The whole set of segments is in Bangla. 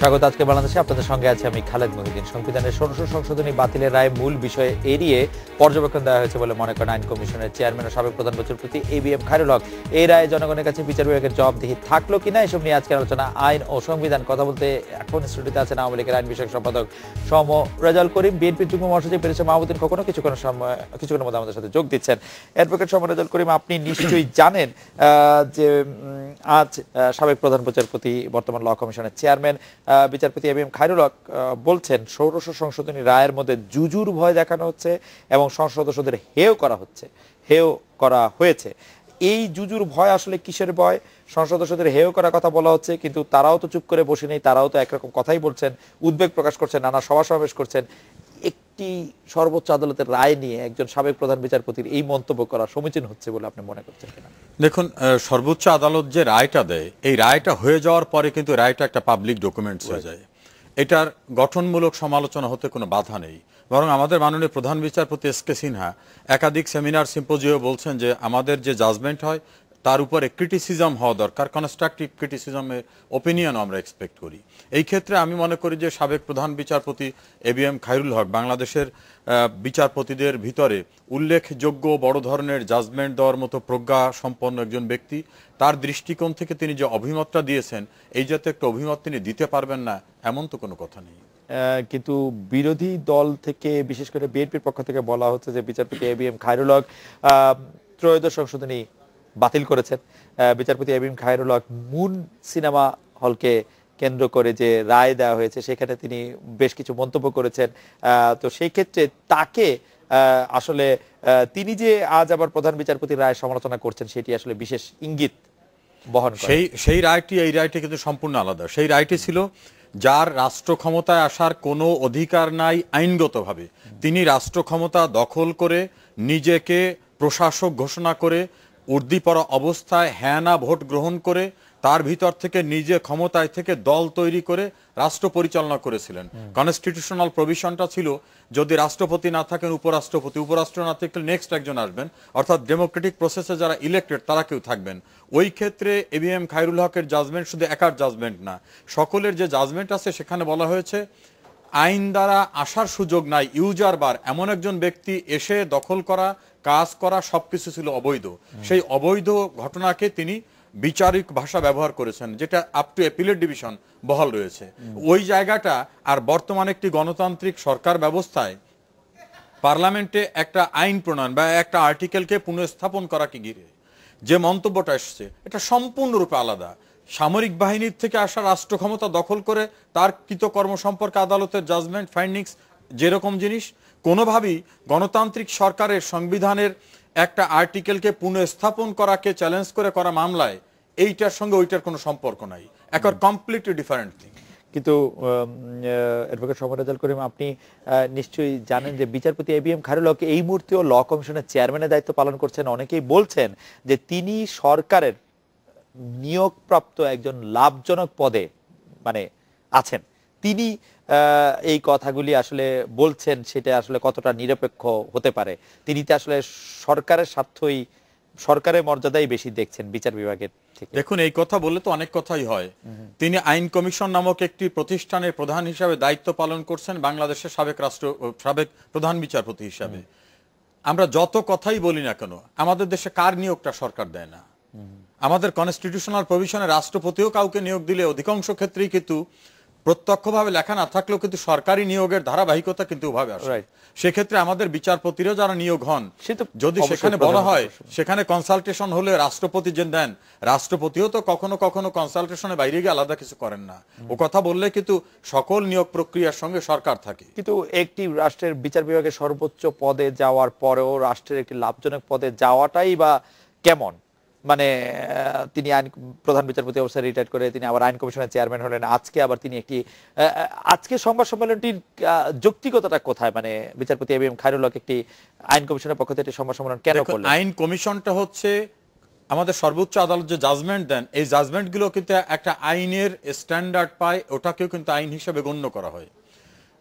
স্বাগত আজকে বাংলাদেশে, আপনাদের সঙ্গে আছে আমি খালেদ মহিউদ্দিন। সংবিধানের ১৬শ সংশোধনী বাতিলের রায় মূল বিষয়ে এড়িয়ে পর্যবেক্ষণ দেওয়া হয়েছে বলে মনে করেন আইন কমিশনের চেয়ারম্যান ও সাবেক প্রধান বিচারপতি ABM খায়রুল হক। এই রায়ে জনগণের কাছে বিচার বিভাগের জবাবদিহি থাকলো কিনা, এসব নিয়ে আজকের আলোচনা। আইন ও সংবিধান কথা বলতে এখন স্টুডিওতে আছেন আওয়ামী লীগের আইন বিষয়ক সম্পাদক সম রেজাউল করিম, বিএনপির যুগ্ম মহাসচিব পেরেছে মাহমুদ্দিন খোকনও কিছুক্ষণের মধ্যে আমাদের সাথে যোগ দিচ্ছেন। অ্যাডভোকেট সম রেজাউল করিম, আপনি নিশ্চয়ই জানেন যে আজ সাবেক প্রধান বিচারপতি বর্তমান ল কমিশনের চেয়ারম্যান বিচারপতি ABM খায়রুল হক বলছেন ১৬শ সংশোধনী রায়ের মধ্যে জুজুর ভয় দেখানো হচ্ছে এবং সংসদ সদস্যদের হেয় করা হয়েছে। এই জুজুর ভয় আসলে কিসের ভয়? সংসদ সদস্যদের হেয় করার কথা বলা হচ্ছে, কিন্তু তারাও তো চুপ করে বসে নেই, তারাও তো একরকম কথাই বলছেন, উদ্বেগ প্রকাশ করছেন, নানা সভা সমাবেশ করছেন। একটি সর্বোচ্চ আদালতের রায় নিয়ে একজন সাবেক প্রধান বিচারপতির এই মন্তব্য করা সমীচীন হচ্ছে বলে আপনি মনে করছেন কিনা? দেখুন, সর্বোচ্চ আদালত যে রায়টা দেয়, এই রায়টা হয়ে যাওয়ার পরে কিন্তু রায়টা একটা পাবলিক ডকুমেন্টস হয়ে যায়। এটার গঠনমূলক সমালোচনা হতে কোনো বাধা নেই। বরং আমাদের মাননীয় প্রধান বিচারপতি SK সিনহা একাধিক সেমিনার সিম্পোজিয়ামে বলছেন যে আমাদের যে জাজমেন্ট হয় তার উপরে ক্রিটিসিজম হওয়া দরকার, কনস্ট্রাকটিভ ক্রিটিসিজমের ওপিনিয়ন আমরা এক্সপেক্ট করি। এই ক্ষেত্রে আমি মনে করি যে সাবেক প্রধান বিচারপতি ABM খায়রুল হক বাংলাদেশের বিচারপতিদের ভিতরে উল্লেখযোগ্য বড় ধরনের জাজমেন্ট দেওয়ার মতো প্রজ্ঞা সম্পন্ন একজন ব্যক্তি। তার দৃষ্টিকোণ থেকে তিনি যে অভিমতটা দিয়েছেন, এই জাতীয় একটা অভিমত তিনি দিতে পারবেন না এমন তো কোনো কথা নেই। কিন্তু বিরোধী দল থেকে, বিশেষ করে বিএনপির পক্ষ থেকে বলা হচ্ছে যে বিচারপতি ABM খায়রুল হক ত্রয়োদশ সংশোধনী বাতিল করেছেন। বিচারপতি ABM খায়রুল হক মুন সিনেমা হলকে কেন্দ্র করে যে রায় দেওয়া হয়েছে সেখানে তিনি বেশ কিছু মন্তব্য করেছেন। তো সেই ক্ষেত্রে তাকে আসলে তিনি যে আজ আবার প্রধান বিচারপতির রায় সমালোচনা করছেন সেটি আসলে বিশেষ ইঙ্গিত বহন করে। সেই রায়টি এই রায়টি কিন্তু সম্পূর্ণ আলাদা। সেই রায়টি ছিল যার রাষ্ট্র ক্ষমতায় আসার কোনো অধিকার নাই আইনগতভাবে, তিনি রাষ্ট্র ক্ষমতা দখল করে নিজেকে প্রশাসক ঘোষণা করে উর্দিপরা অবস্থায় হ্যাঁ না ভোট গ্রহণ করে তার ভিতর থেকে নিজে ক্ষমতায় থেকে দল তৈরি করে রাষ্ট্র পরিচালনা করেছিলেন। কনস্টিটিউশনাল প্রভিশনটা ছিল যদি রাষ্ট্রপতি না থাকেন উপরাষ্ট্রপতি, উপরাষ্ট্র না থাকলে নেক্সট একজন আসবেন, অর্থাৎ ডেমোক্রেটিক প্রসেসে যারা ইলেক্টেড তারা কেউ থাকবেন। ওই ক্ষেত্রে ABM খায়রুল হকের জাজমেন্ট শুধু একার জাজমেন্ট না, সকলের যে জাজমেন্ট আছে সেখানে বলা হয়েছে আইন দ্বারা আসার সুযোগ নাই, ইউজার বার এমন একজন ব্যক্তি এসে দখল করা, কাজ করা সবকিছু ছিল অবৈধ। সেই অবৈধ ঘটনাকে তিনি বিচারিক ভাষা ব্যবহার করেছেন, যেটা আপ টু অ্যাপিলেট ডিভিশন বহাল রয়েছে। ওই জায়গাটা আর বর্তমানে একটি গণতান্ত্রিক সরকার ব্যবস্থায় পার্লামেন্টে একটা আইন প্রণয়ন বা একটা আর্টিকেলকে পুনঃস্থাপন করাকে ঘিরে যে মন্তব্যটা এসছে এটা সম্পূর্ণরূপে আলাদা। সামরিক বাহিনীর থেকে আসা রাষ্ট্র ক্ষমতা দখল করে তার কৃতকর্ম সম্পর্কে আদালতের জাজমেন্ট ফাইন্ডিংস যেরকম জিনিস, কোনোভাবেই গণতান্ত্রিক সরকারের সংবিধানের একটা আর্টিকেলকে পুনঃস্থাপন করাকে চ্যালেঞ্জ করে করা মামলায় এইটার সঙ্গে ওইটার কোনো সম্পর্ক নাই, একটা কমপ্লিটলি ডিফারেন্ট থিং। কিন্তু অ্যাডভোকেট সম রেজাউল করিম, আপনি নিশ্চয়ই জানেন যে বিচারপতি ABM খায়রুল হক এই মুহূর্তেও ল কমিশনের চেয়ারম্যানের দায়িত্ব পালন করছেন। অনেকেই বলছেন যে তিনি সরকারের নিয়োগপ্রাপ্ত একজন লাভজনক পদে মানে আছেন। তিনি এই কথাগুলি আসলে বলছেন, সেটা আসলে কতটা নিরপেক্ষ হতে পারে? তিনি তো আসলে সরকারের স্বার্থই, সরকারের মর্যাদাই বেশি দেখছেন বিচার বিভাগের থেকে। দেখুন, এই কথা বললে তো অনেক কথাই হয়। তিনি আইন কমিশন নামক একটি প্রতিষ্ঠানের প্রধান হিসাবে দায়িত্ব পালন করছেন বাংলাদেশের সাবেক প্রধান বিচারপতি হিসাবে। আমরা যত কথাই বলি না কেন, আমাদের দেশে কার নিয়োগটা সরকার দেয় না। আমাদের কনস্টিটিউশনাল প্রভিশনে রাষ্ট্রপতিও কাউকে নিয়োগ দিলে অধিকাংশ ক্ষেত্রেই কিন্তু প্রত্যক্ষভাবে লেখা না থাকলেও কিন্তু সরকারি নিয়োগের ধারাবাহিকতা কিন্তু ওভাবে আসে। সেক্ষেত্রে আমাদের বিচারপতিরা যারা নিয়োগ হন, যদি সেখানে বলা হয় সেখানে কনসালটেশন হলে রাষ্ট্রপতি যে দেন, রাষ্ট্রপতিও তো কখনো কখনো কনসালটেশনের বাইরে গিয়ে আলাদা কিছু করেন না। ও কথা বললে কিন্তু সকল নিয়োগ প্রক্রিয়ার সঙ্গে সরকার থাকে। কিন্তু একটি রাষ্ট্রের বিচার বিভাগের সর্বোচ্চ পদে যাওয়ার পরেও রাষ্ট্রের একটি লাভজনক পদে যাওয়াটাই বা কেমন? মানে তিনি আইন প্রধান বিচারপতি অবস্থায় রিটায়ার করে তিনি আবার আইন কমিশনের চেয়ারম্যান হলেন, আজকে আবার তিনি একটি আজকে সংবাদ সম্মেলনটির যৌক্তিকতাটা কোথায়? মানে বিচারপতি ABM খায়রুল হক একটি আইন কমিশনের পক্ষ থেকে সংবাদ সম্মেলন কেন করলেন? আইন কমিশনটা হচ্ছে আমাদের সর্বোচ্চ আদালত যে জাজমেন্ট দেন, এই জাজমেন্টগুলো কিন্তু একটা আইনের স্ট্যান্ডার্ড পায়, ওটাকেও কিন্তু আইন হিসেবে গণ্য করা হয়।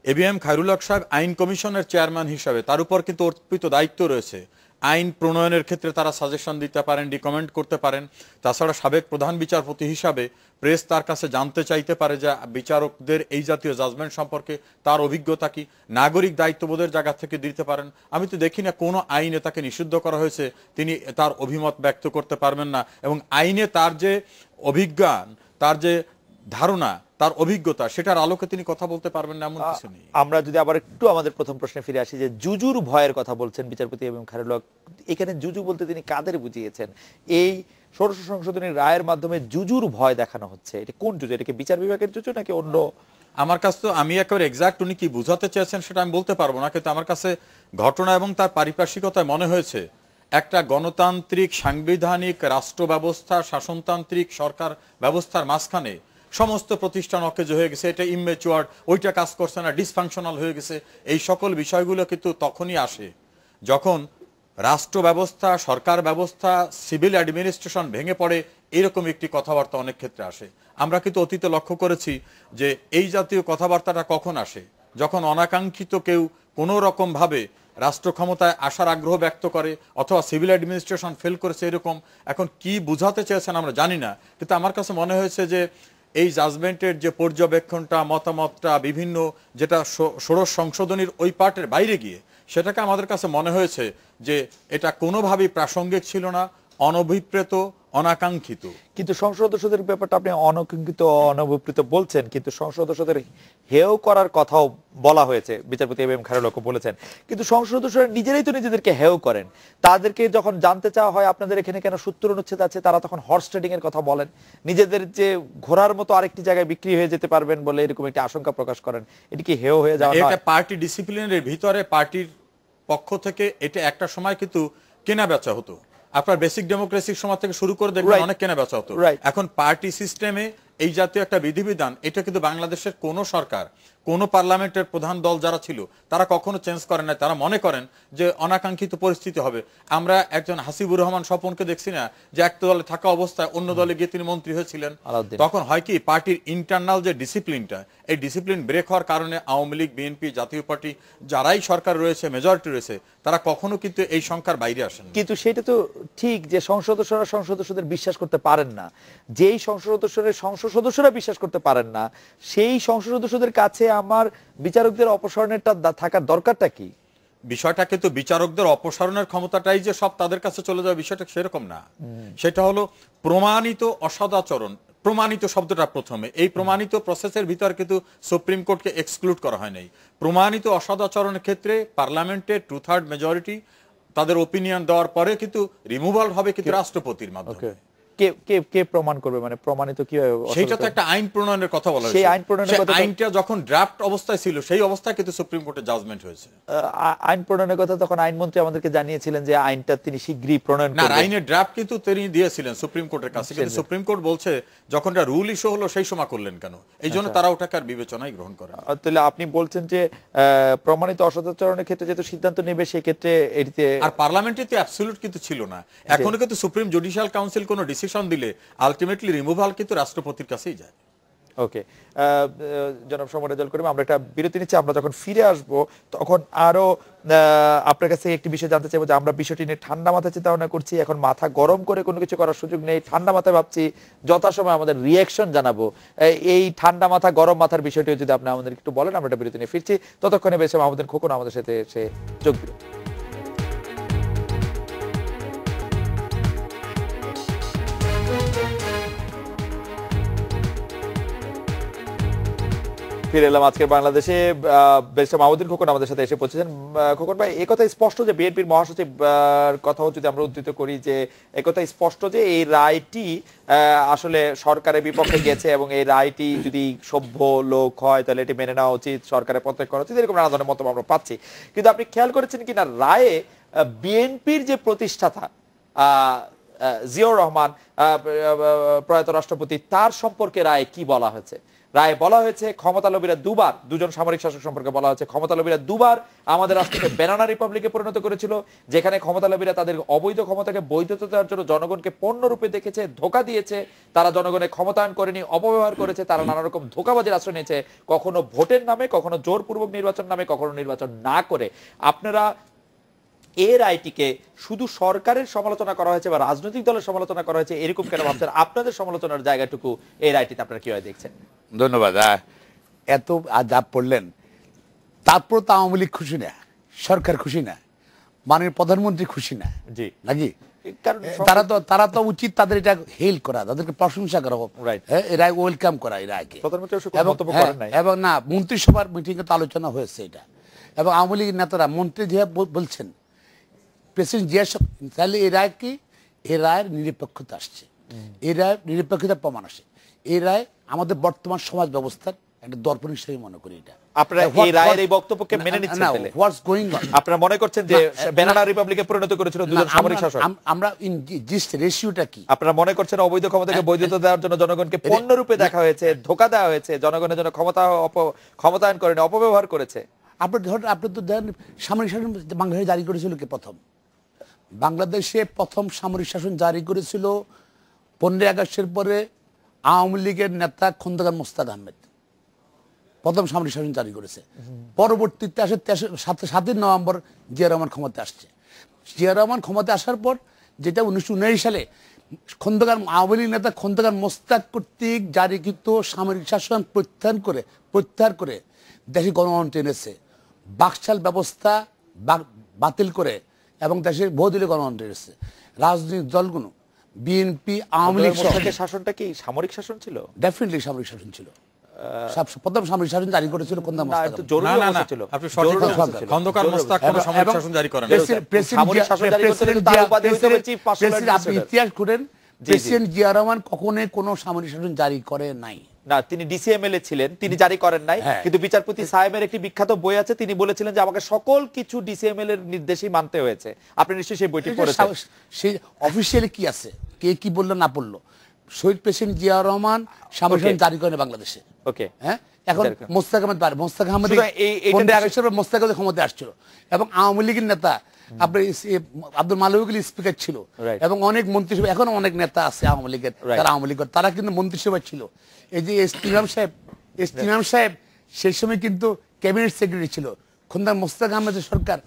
এবিএম খায়রুল হক সাহেব আইন কমিশনের চেয়ারম্যান হিসাবে তার উপর কিন্তু অর্পিত দায়িত্ব রয়েছে। আইন প্রণয়নের ক্ষেত্রে তারা সাজেশন দিতে পারেন, রিকমেন্ড করতে পারেন। তাছাড়া সাবেক প্রধান বিচারপতি হিসাবে প্রেস তার কাছে জানতে চাইতে পারে যে বিচারকদের এই জাতীয় জাজমেন্ট সম্পর্কে তার অভিজ্ঞতা কি, নাগরিক দায়িত্ববোধের জায়গা থেকে দিতে পারেন। আমি তো দেখি না কোনো আইনে তাকে নিষিদ্ধ করা হয়েছে তিনি তার অভিমত ব্যক্ত করতে পারবেন না, এবং আইনে তার যে অভিজ্ঞান, তার যে ধারণা, তার অভিজ্ঞতা, সেটার আলোকে তিনি কথা বলতে পারবেন না এমন কিছু নেই। আমরা যদি আবার একটু আমাদের প্রথম প্রশ্নে ফিরে আসি, যে জুজুর ভয়ের কথা বলছেন বিচারপতি এবিএম খায়রুল হক, এখানে জুজু বলতে তিনি কাদের বুঝিয়েছেন? এই ষোড়শ সংশোধনী রায়ের মাধ্যমে জুজুর ভয় দেখানো হচ্ছে, এটা কোন জুজু? এটা কি বিচার বিভাগের জুজু নাকি অন্য? আমার কাছে তো, আমি একেবারে এক্সাক্ট উনি কি বুঝাতে চেয়েছেন সেটা আমি বলতে পারবো না, কিন্তু আমার কাছে ঘটনা এবং তার পারিপার্শ্বিকতায় মনে হয়েছে একটা গণতান্ত্রিক সাংবিধানিক রাষ্ট্র ব্যবস্থা, শাসনতান্ত্রিক সরকার ব্যবস্থার মাঝখানে সমস্ত প্রতিষ্ঠান অকেজ হয়ে গেছে, এটা ইমম্যাচুয়ার্ড, ওইটা কাজ করছে না, ডিসফাংশনাল হয়ে গেছে। এই সকল বিষয়গুলো কিন্তু তখনই আসে যখন রাষ্ট্র ব্যবস্থা, সরকার ব্যবস্থা, সিভিল অ্যাডমিনিস্ট্রেশন ভেঙে পড়ে। এরকম একটি কথাবার্তা অনেক ক্ষেত্রে আসে। আমরা কিন্তু অতীতে লক্ষ্য করেছি যে এই জাতীয় কথাবার্তাটা কখন আসে, যখন অনাকাঙ্ক্ষিত কেউ কোনো রকম ভাবে রাষ্ট্র ক্ষমতায় আসার আগ্রহ ব্যক্ত করে, অথবা সিভিল অ্যাডমিনিস্ট্রেশন ফেল করেছে এরকম। এখন কি বুঝাতে চেয়েছেন আমরা জানি না, কিন্তু আমার কাছে মনে হয়েছে যে এই জাজমেন্টের যে পর্যবেক্ষণটা, মতামতটা, বিভিন্ন যেটা ষোড়শ সংশোধনীর ওই পার্টের বাইরে গিয়ে, সেটাকে আমাদের কাছে মনে হয়েছে যে এটা কোনোভাবেই প্রাসঙ্গিক ছিল না, অনভিপ্রেত, অনাকাঙ্ক্ষিত। কিন্তু সংসদ সদস্যদের ব্যাপারটা আপনি অনাকাঙ্ক্ষিত, অনভিপ্রেত বলছেন, কিন্তু সংসদ সদস্যদের হেয় করার কথাও বলা হয়েছে, বিচারপতি এবিএম খায়রুল হক বলেছেন। কিন্তু সংসদ সদস্যরা নিজেরাই তো নিজেদেরকে হেয় করেন। তাদেরকে যখন জানতে চাওয়া হয় আপনাদের এখানে কেন 70 অনুচ্ছেদ আছে, তারা তখন হর্স ট্রেডিং এর কথা বলেন, নিজেদের যে ঘোড়ার মতো আরেকটি জায়গায় বিক্রি হয়ে যেতে পারবেন বলে এরকম একটি আশঙ্কা প্রকাশ করেন। এটি কি হেয় হয়ে যাওয়া? এটা পার্টি ডিসিপ্লিনের ভিতরে পার্টির পক্ষ থেকে এটা একটা সময় কিন্তু কেনা বেচা হতো। আপনার বেসিক ডেমোক্রেসির সময় থেকে শুরু করে দেখবেন অনেক কেনা বেচা হতো। এখন পার্টি সিস্টেমে এই জাতীয় একটা বিধিবিধান, এটা কিন্তু বাংলাদেশের কোন সরকার, কোন পার্লামেন্টের প্রধান দল যারা ছিল তারা কখনো চেঞ্জ করেন না। তারা মনে করেন যে অনাকাঙ্ক্ষিত পরিস্থিতি হবে। আমরা একজন হাসিবুর রহমান স্বপনকে দেখছি না যে এক দলে থাকা অবস্থায় অন্য দলে গিয়ে তিনি মন্ত্রী হয়েছিলেন। তখন হয় কি, পার্টির ইন্টারনাল যে ডিসিপ্লিনটা, এই ডিসিপ্লিন ব্রেক হওয়ার কারণে আওয়ামী লীগ, বিএনপি, জাতীয় পার্টি যারাই সরকার রয়েছে, মেজরিটি রয়েছে, তারা কখনো কিন্তু এই সংখ্যার বাইরে আসেন। কিন্তু সেটা তো ঠিক যে সংসদ সদস্যদের বিশ্বাস করতে পারেন না, যেই সংসদ সদস্যরা বিশ্বাস করতে পারেন না, সেই সংসদ সদস্যদের কাছে আমার বিচারকদের অপসারণেরটা থাকার দরকারটা কি? বিষয়টা কিন্তু বিচারকদের অপসারণের ক্ষমতাটাই যে সব তাদের কাছে চলে যাবে বিষয়টা সেরকম না। সেটা হলো প্রমাণিত অসদাচরণ। প্রমাণিত শব্দটা প্রথমে, এই প্রমাণিত প্রসেসের ভিতর কিন্তু সুপ্রিম কোর্টকে এক্সক্লুড করা হয় নাই। প্রমাণিত অসদাচরণের ক্ষেত্রে পার্লামেন্টের 2/3 মেজরিটি তাদের ওপিনিয়ন দেওয়ার পরে কিন্তু রিমুভাল হবে, কিন্তু রাষ্ট্রপতির মাধ্যমে। কে প্রমাণ করবে? মানে প্রমাণিত কি হয়? সেটা তো একটা আইন প্রণয়নের কথা বলা হয়েছে। সেই আইন প্রণয়নের কথা, আইনটা যখন ড্রাফট অবস্থায় ছিল সেই অবস্থায় কিন্তু সুপ্রিম কোর্টে জাজমেন্ট হয়েছে। আইন প্রণয়নের কথা তখন আইনমন্ত্রী আমাদেরকে জানিয়েছিলেন যে আইনটা তিনি শীঘ্রই প্রণয়ন করবেন। না, আইনের ড্রাফট কিন্তু তিনি দিয়েছিলেন সুপ্রিম কোর্টের কাছে, কিন্তু সুপ্রিম কোর্ট বলছে যখন এটা রুল ইস্যু হলো সেই সময় করলেন কেন, এই জন্য তারা ওটাকে আর বিবেচনায় গ্রহণ করে। তাহলে আপনি বলছেন যে প্রমাণিত অসদাচরণের ক্ষেত্রে যেহেতু সিদ্ধান্ত নেবে সেই ক্ষেত্রে এটিতে, আর পার্লামেন্টে তো অ্যাবসলিউট কিন্তু ছিল না। এখনো কিন্তু সুপ্রিম জুডিশিয়াল কাউন্সিল কোনো ডিসিশন দিলে আলটিমেটলি রিমুভাল কিন্তু রাষ্ট্রপতির কাছেই যায়। ওকে, জনাব সমর রেজাউল করিম, আমরা একটা বিরতি নিচ্ছি। আমরা যখন ফিরে আসব তখন আরো আপনার কাছে একটি বিষয় জানতে চাইবো যে আমরা বিষয়টি নিয়ে ঠান্ডা মাথায় চিন্তা ভাবনা করছি। এখন মাথা গরম করে কোনো কিছু করার সুযোগ নেই, ঠান্ডা মাথায় ভাবছি, যথাসময় আমাদের রিয়াকশন জানাবো। এই ঠান্ডা মাথা গরম মাথার বিষয়টিও যদি আপনি আমাদের একটু বলেন, আমরা একটা বিরতি নিয়ে ফিরছি। ততক্ষণে বেশ মাহমুদুল খোকন আমাদের সাথে এসে যোগ দিল। ফিরে এলাম আজকের বাংলাদেশে। ব্যারিস্টার মাহমুদুল খোকন আমাদের সাথে এসে পৌঁছেছেন। খোকন ভাই, একথা স্পষ্ট যে বিএনপির মহাসচিব কথাও যদি আমরা উদ্ধৃত করি, যে একথা স্পষ্ট যে এই রায়টি আসলে সরকারের বিপক্ষে গেছে এবং এই রায়টি যদি সভ্য লোক হয় তাহলে এটি মেনে নেওয়া উচিত, সরকারের পদত্যাগ করা উচিত, এরকম নানা ধরনের মন্তব্য আমরা পাচ্ছি। কিন্তু আপনি খেয়াল করেছেন কিনা, রায়ে বিএনপির যে প্রতিষ্ঠাতা জিয়াউর রহমান, প্রয়াত রাষ্ট্রপতি, তার সম্পর্কে রায়ে কি বলা হয়েছে? রায়ে বলা হয়েছে ক্ষমতালোভীরা দুবার, দুজন সামরিক শাসক সম্পর্কে বলা হয়েছে ক্ষমতালোভীরা দুবার আমাদের রাষ্ট্রকে ব্যানানা রিপাবলিকে পরিণত করেছিল, যেখানে ক্ষমতালোভীরা তাদের অবৈধ ক্ষমতাকে বৈধতা দেওয়ার জন্য জনগণকে পণ্য রূপে দেখেছে, ধোঁকা দিয়েছে, তারা জনগণের ক্ষমতায়ন করেনি, অপব্যবহার করেছে, তারা নানা রকম ধোঁকাবাজির আশ্রয় নিয়েছে, কখনো ভোটের নামে, কখনো জোরপূর্বক নির্বাচন নামে, কখনো নির্বাচন না করে। আপনারা এর আইটিকে শুধু সরকারের সমালোচনা করা হয়েছে বা রাজনৈতিক দলের সমালোচনা করা হয়েছে এরকম কেন ভাবছেন? আপনাদের সমালোচনার জায়গাটুকু এর আইটিতে আপনারা কিভাবে দেখছেন? ধন্যবাদ। এত যা পড়লেন, তারপর তো আওয়ামী লীগ খুশি না, সরকার খুশি না, মাননীয় প্রধানমন্ত্রী খুশি না, জি নাকি? কারণ তারা তো উচিত তাদের এটা হেল করা, তাদেরকে প্রশংসা করা, Right. এরা ওয়েলকাম করা এরা আগে। প্রধানমন্ত্রী অবশ্য কোনো মন্তব্য করেন নাই। এবং না, মন্ত্রিসভার মিটিং এ তো আলোচনা হয়েছে এটা, এবং আওয়ামী লীগের নেতারা মন্ত্রী যে বলছেন প্রেসিডেন্ট জিয়া, তাহলে এই রায় কি? এই রায়ের নিরপেক্ষতা আসছে, এই রায় নিরপেক্ষতার প্রমাণ আসে। এই রায় আমাদের বর্তমান সমাজ ব্যবস্থার একটা দর্পণ হিসেবে মনে করি এটা। আপনারা এই রায়ের এই বক্তব্যকে মেনে নিচ্ছেন তাহলে? হোয়াটস গোইং অন? আপনারা মনে করছেন যে ব্যানানা রিপাবলিকে পরিণত করেছিল দুজন সামরিক শাসক? আমরা ইন জিস্ট রেশিওটা কি? আপনারা মনে করছেন অবৈধ ক্ষমতাকে বৈধতা দেওয়ার জন্য জনগণকে পণ্য রূপে দেখা হয়েছে, ধোঁকা দেওয়া হয়েছে, জনগণের জন্য ক্ষমতায়ন করেনি, অপব্যবহার করেছে? আপনি তো দেন, সামরিক শাসন বাংলাদেশে জারি করেছিল কে প্রথম? বাংলাদেশে প্রথম সামরিক শাসন জারি করেছিল 15 আগস্টের পরে আওয়ামী লীগের নেতা খন্দকার মোস্তাক আহমেদ প্রথম সামরিক শাসন জারি করেছে। পরবর্তীতে আসে 7ই নভেম্বর জিয়া রহমান ক্ষমতা আসছে। জিয়া রহমান ক্ষমতা আসার পর, যেটা 1979 সালে আওয়ামী লীগ নেতা খন্দকার মোস্তাক কর্তৃক জারিকৃত সামরিক শাসন প্রত্যাহার করে দেশে গণতন্ত্র এনেছে, বাকশাল ব্যবস্থা বাতিল করে, এবং দেশের বহুদলীয় গণতন্ত্র এনেছে। রাজনৈতিক দলগুলো বিএনপি, আওয়ামী লীগ শাসনটা কি সামরিক শাসন ছিল? ডেফিনেটলি সামরিক শাসন ছিল। প্রথম সামরিক শাসন জারি করেছিল খন্দকার মোস্তাক। জরুরি অবস্থা ছিল। আপনি সঠিক বলছেন। খন্দকার মোস্তাক কোনো সামরিক শাসন জারি করেন না। সামরিক শাসন জারি করেছিল, তার উপাধি হয়েছে চিফ পার্সোনাল। আপনি ইতিহাস করেন, প্রেসিডেন্ট জিয়া রহমান কখনোই কোনো সামরিক শাসন জারি করে নাই। না, তিনি ডিসিএমএল ছিলেন, তিনি জারি করেন নাই। কিন্তু বিচারপতি সাহেবের একটি বিখ্যাত বই আছে, তিনি বলেছিলেন যে আমাকে সকল কিছু ডিসিএমএল এর নির্দেশই মানতে হয়েছে। আপনি নিশ্চয়ই সেই বইটি পড়েছেন। সেই অফিসিয়ালি কি আছে, কে কি বললো না বললো, শহীদ প্রেসিডেন্ট জিয়া রহমান সামরিক শাসন জারি করেন বাংলাদেশে। ওকে, হ্যাঁ, এখন মোস্তাক আহমেদ 15 আগস্টের পর মোস্তাক আহমেদ ক্ষমতায় আসছিল, এবং আওয়ামী লীগের নেতা আপনার আব্দুল মালিকুল স্পিকার ছিল, এবং অনেক মন্ত্রিসভা, এখনো অনেক নেতা আছে আওয়ামী লীগের, তারা আওয়ামী লীগের, তারা কিন্তু মন্ত্রিসভা ছিল। এই যে এস টি ইমাম সাহেব সেই সময় কিন্তু ক্যাবিনেট সেক্রেটারি ছিল, খন্দকার মোস্তাক আহমেদের সরকার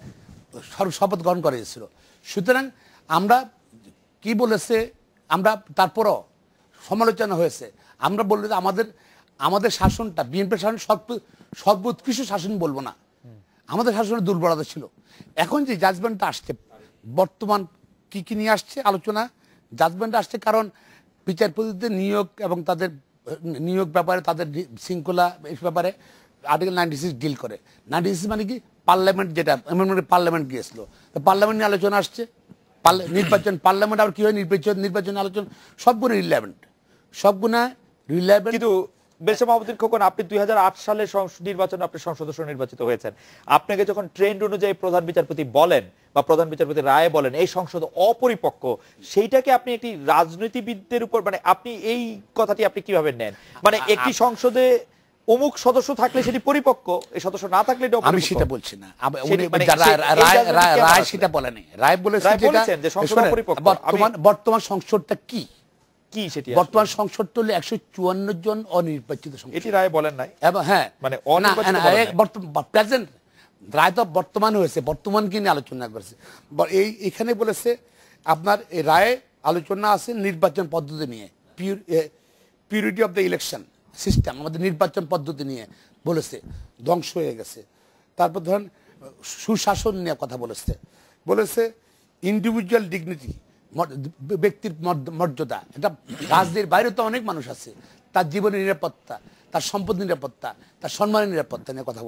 শপথ গ্রহণ করেছিল। সুতরাং আমরা কি বলেছে, আমরা তারপরও সমালোচনা হয়েছে, আমরা বললে যে আমাদের শাসনটা, বিএনপির শাসন সর্বোৎকৃষ্ট শাসন বলবো না, আমাদের শাসনের দুর্বলতা ছিল। এখন যে জাজমেন্টটা আসছে, বর্তমান কি কি নিয়ে আসছে আলোচনা, জাজমেন্ট আসছে কারণ বিচারপতিদের নিয়োগ এবং তাদের নিয়োগ ব্যাপারে, তাদের শৃঙ্খলা এই ব্যাপারে আর্টিকেল 96 ডিল করে। 96 মানে কি? পার্লামেন্ট, যেটা পার্লামেন্ট গিয়েছিল, পার্লামেন্ট নিয়ে আলোচনা আসছে, নির্বাচন, পার্লামেন্ট আবার কি হয়, নির্বাচন আলোচনা, সবগুলো রিলায়েবল। কিন্তু বেশি মাহমুদুল খোকন, আপনি 2008 সালে নির্বাচনে আপনি সংসদ সদস্য নির্বাচিত হয়েছেন। আপনাকে যখন ট্রেন্ড অনুযায়ী প্রধান বিচারপতি বলেন বা প্রধান বিচারপতি রায় বলেন এই সংসদ অপরিপক্ক, সেইটাকে আপনি একটি রাজনীতিবিদদের উপর, মানে আপনি এই কথাটি আপনি কিভাবে নেন? মানে একটি সংসদে অমুক সদস্য থাকলে সেটি পরিপক্ক, এই সদস্য না থাকলে এটা অপরিপক্ক। আমি সেটা বলছি না, রায় সেটা বলেনি। রায় বলেছেন যে সংসদ অপরিপক্ক। বর্তমান সংসদটা কি সেটি বর্তমান সংসদটা হলো 154 জন অনির্বাচিত সংসদ, এটি রায় বলেন নাই। হ্যাঁ, মানে অনির্বাচিত প্রেজেন্ট রায় তো বর্তমান হয়েছে, বর্তমানকে নিয়ে আলোচনা করেছে। এখানে বলেছে আপনার এই রায়ে আলোচনা আছে নির্বাচন পদ্ধতি নিয়ে, purity of the election system, আমাদের নির্বাচন পদ্ধতি নিয়ে বলেছে ধ্বংস হয়ে গেছে। তারপর ধরেন সুশাসন নিয়ে কথা বলেছে ইন্ডিভিজুয়াল ডিগনিটি, ব্যক্তির মর্যাদা, এটা রাজনীতির বাইরে তো অনেক মানুষ আছে, তার জীবনের নিরাপত্তা, তার সম্পদ নিরাপত্তা, তার সম্মানের নিরাপত্তা নিয়ে কথা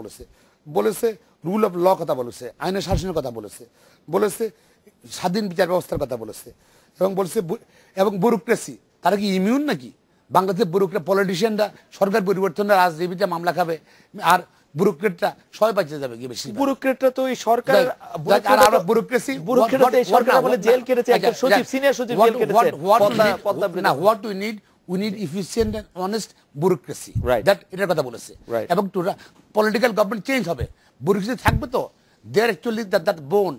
বলেছে রুল অফ ল কথা বলেছে, আইনের শাসনের কথা বলেছে স্বাধীন বিচার ব্যবস্থার কথা বলেছে, এবং ব্যুরোক্রেসি, তারা কি ইমিউন নাকি? বাংলাদেশের পলিটিশিয়ানরা সরকার পরিবর্তনের রাজনীতিতে মামলা খাবে, আর ব্যুরোক্রেটরা সবাই বাঁচে যাবে কি? বেশি ব্যুরোক্রেটরা তো এই সরকার what we need we need efficient and honest bureaucracy, Right. That এটার কথা বলেছে। Right. এবং পলিটিক্যাল গভর্নমেন্ট চেঞ্জ হবে, ব্যুরোক্রেসি থাকবে তো, they are actually that bone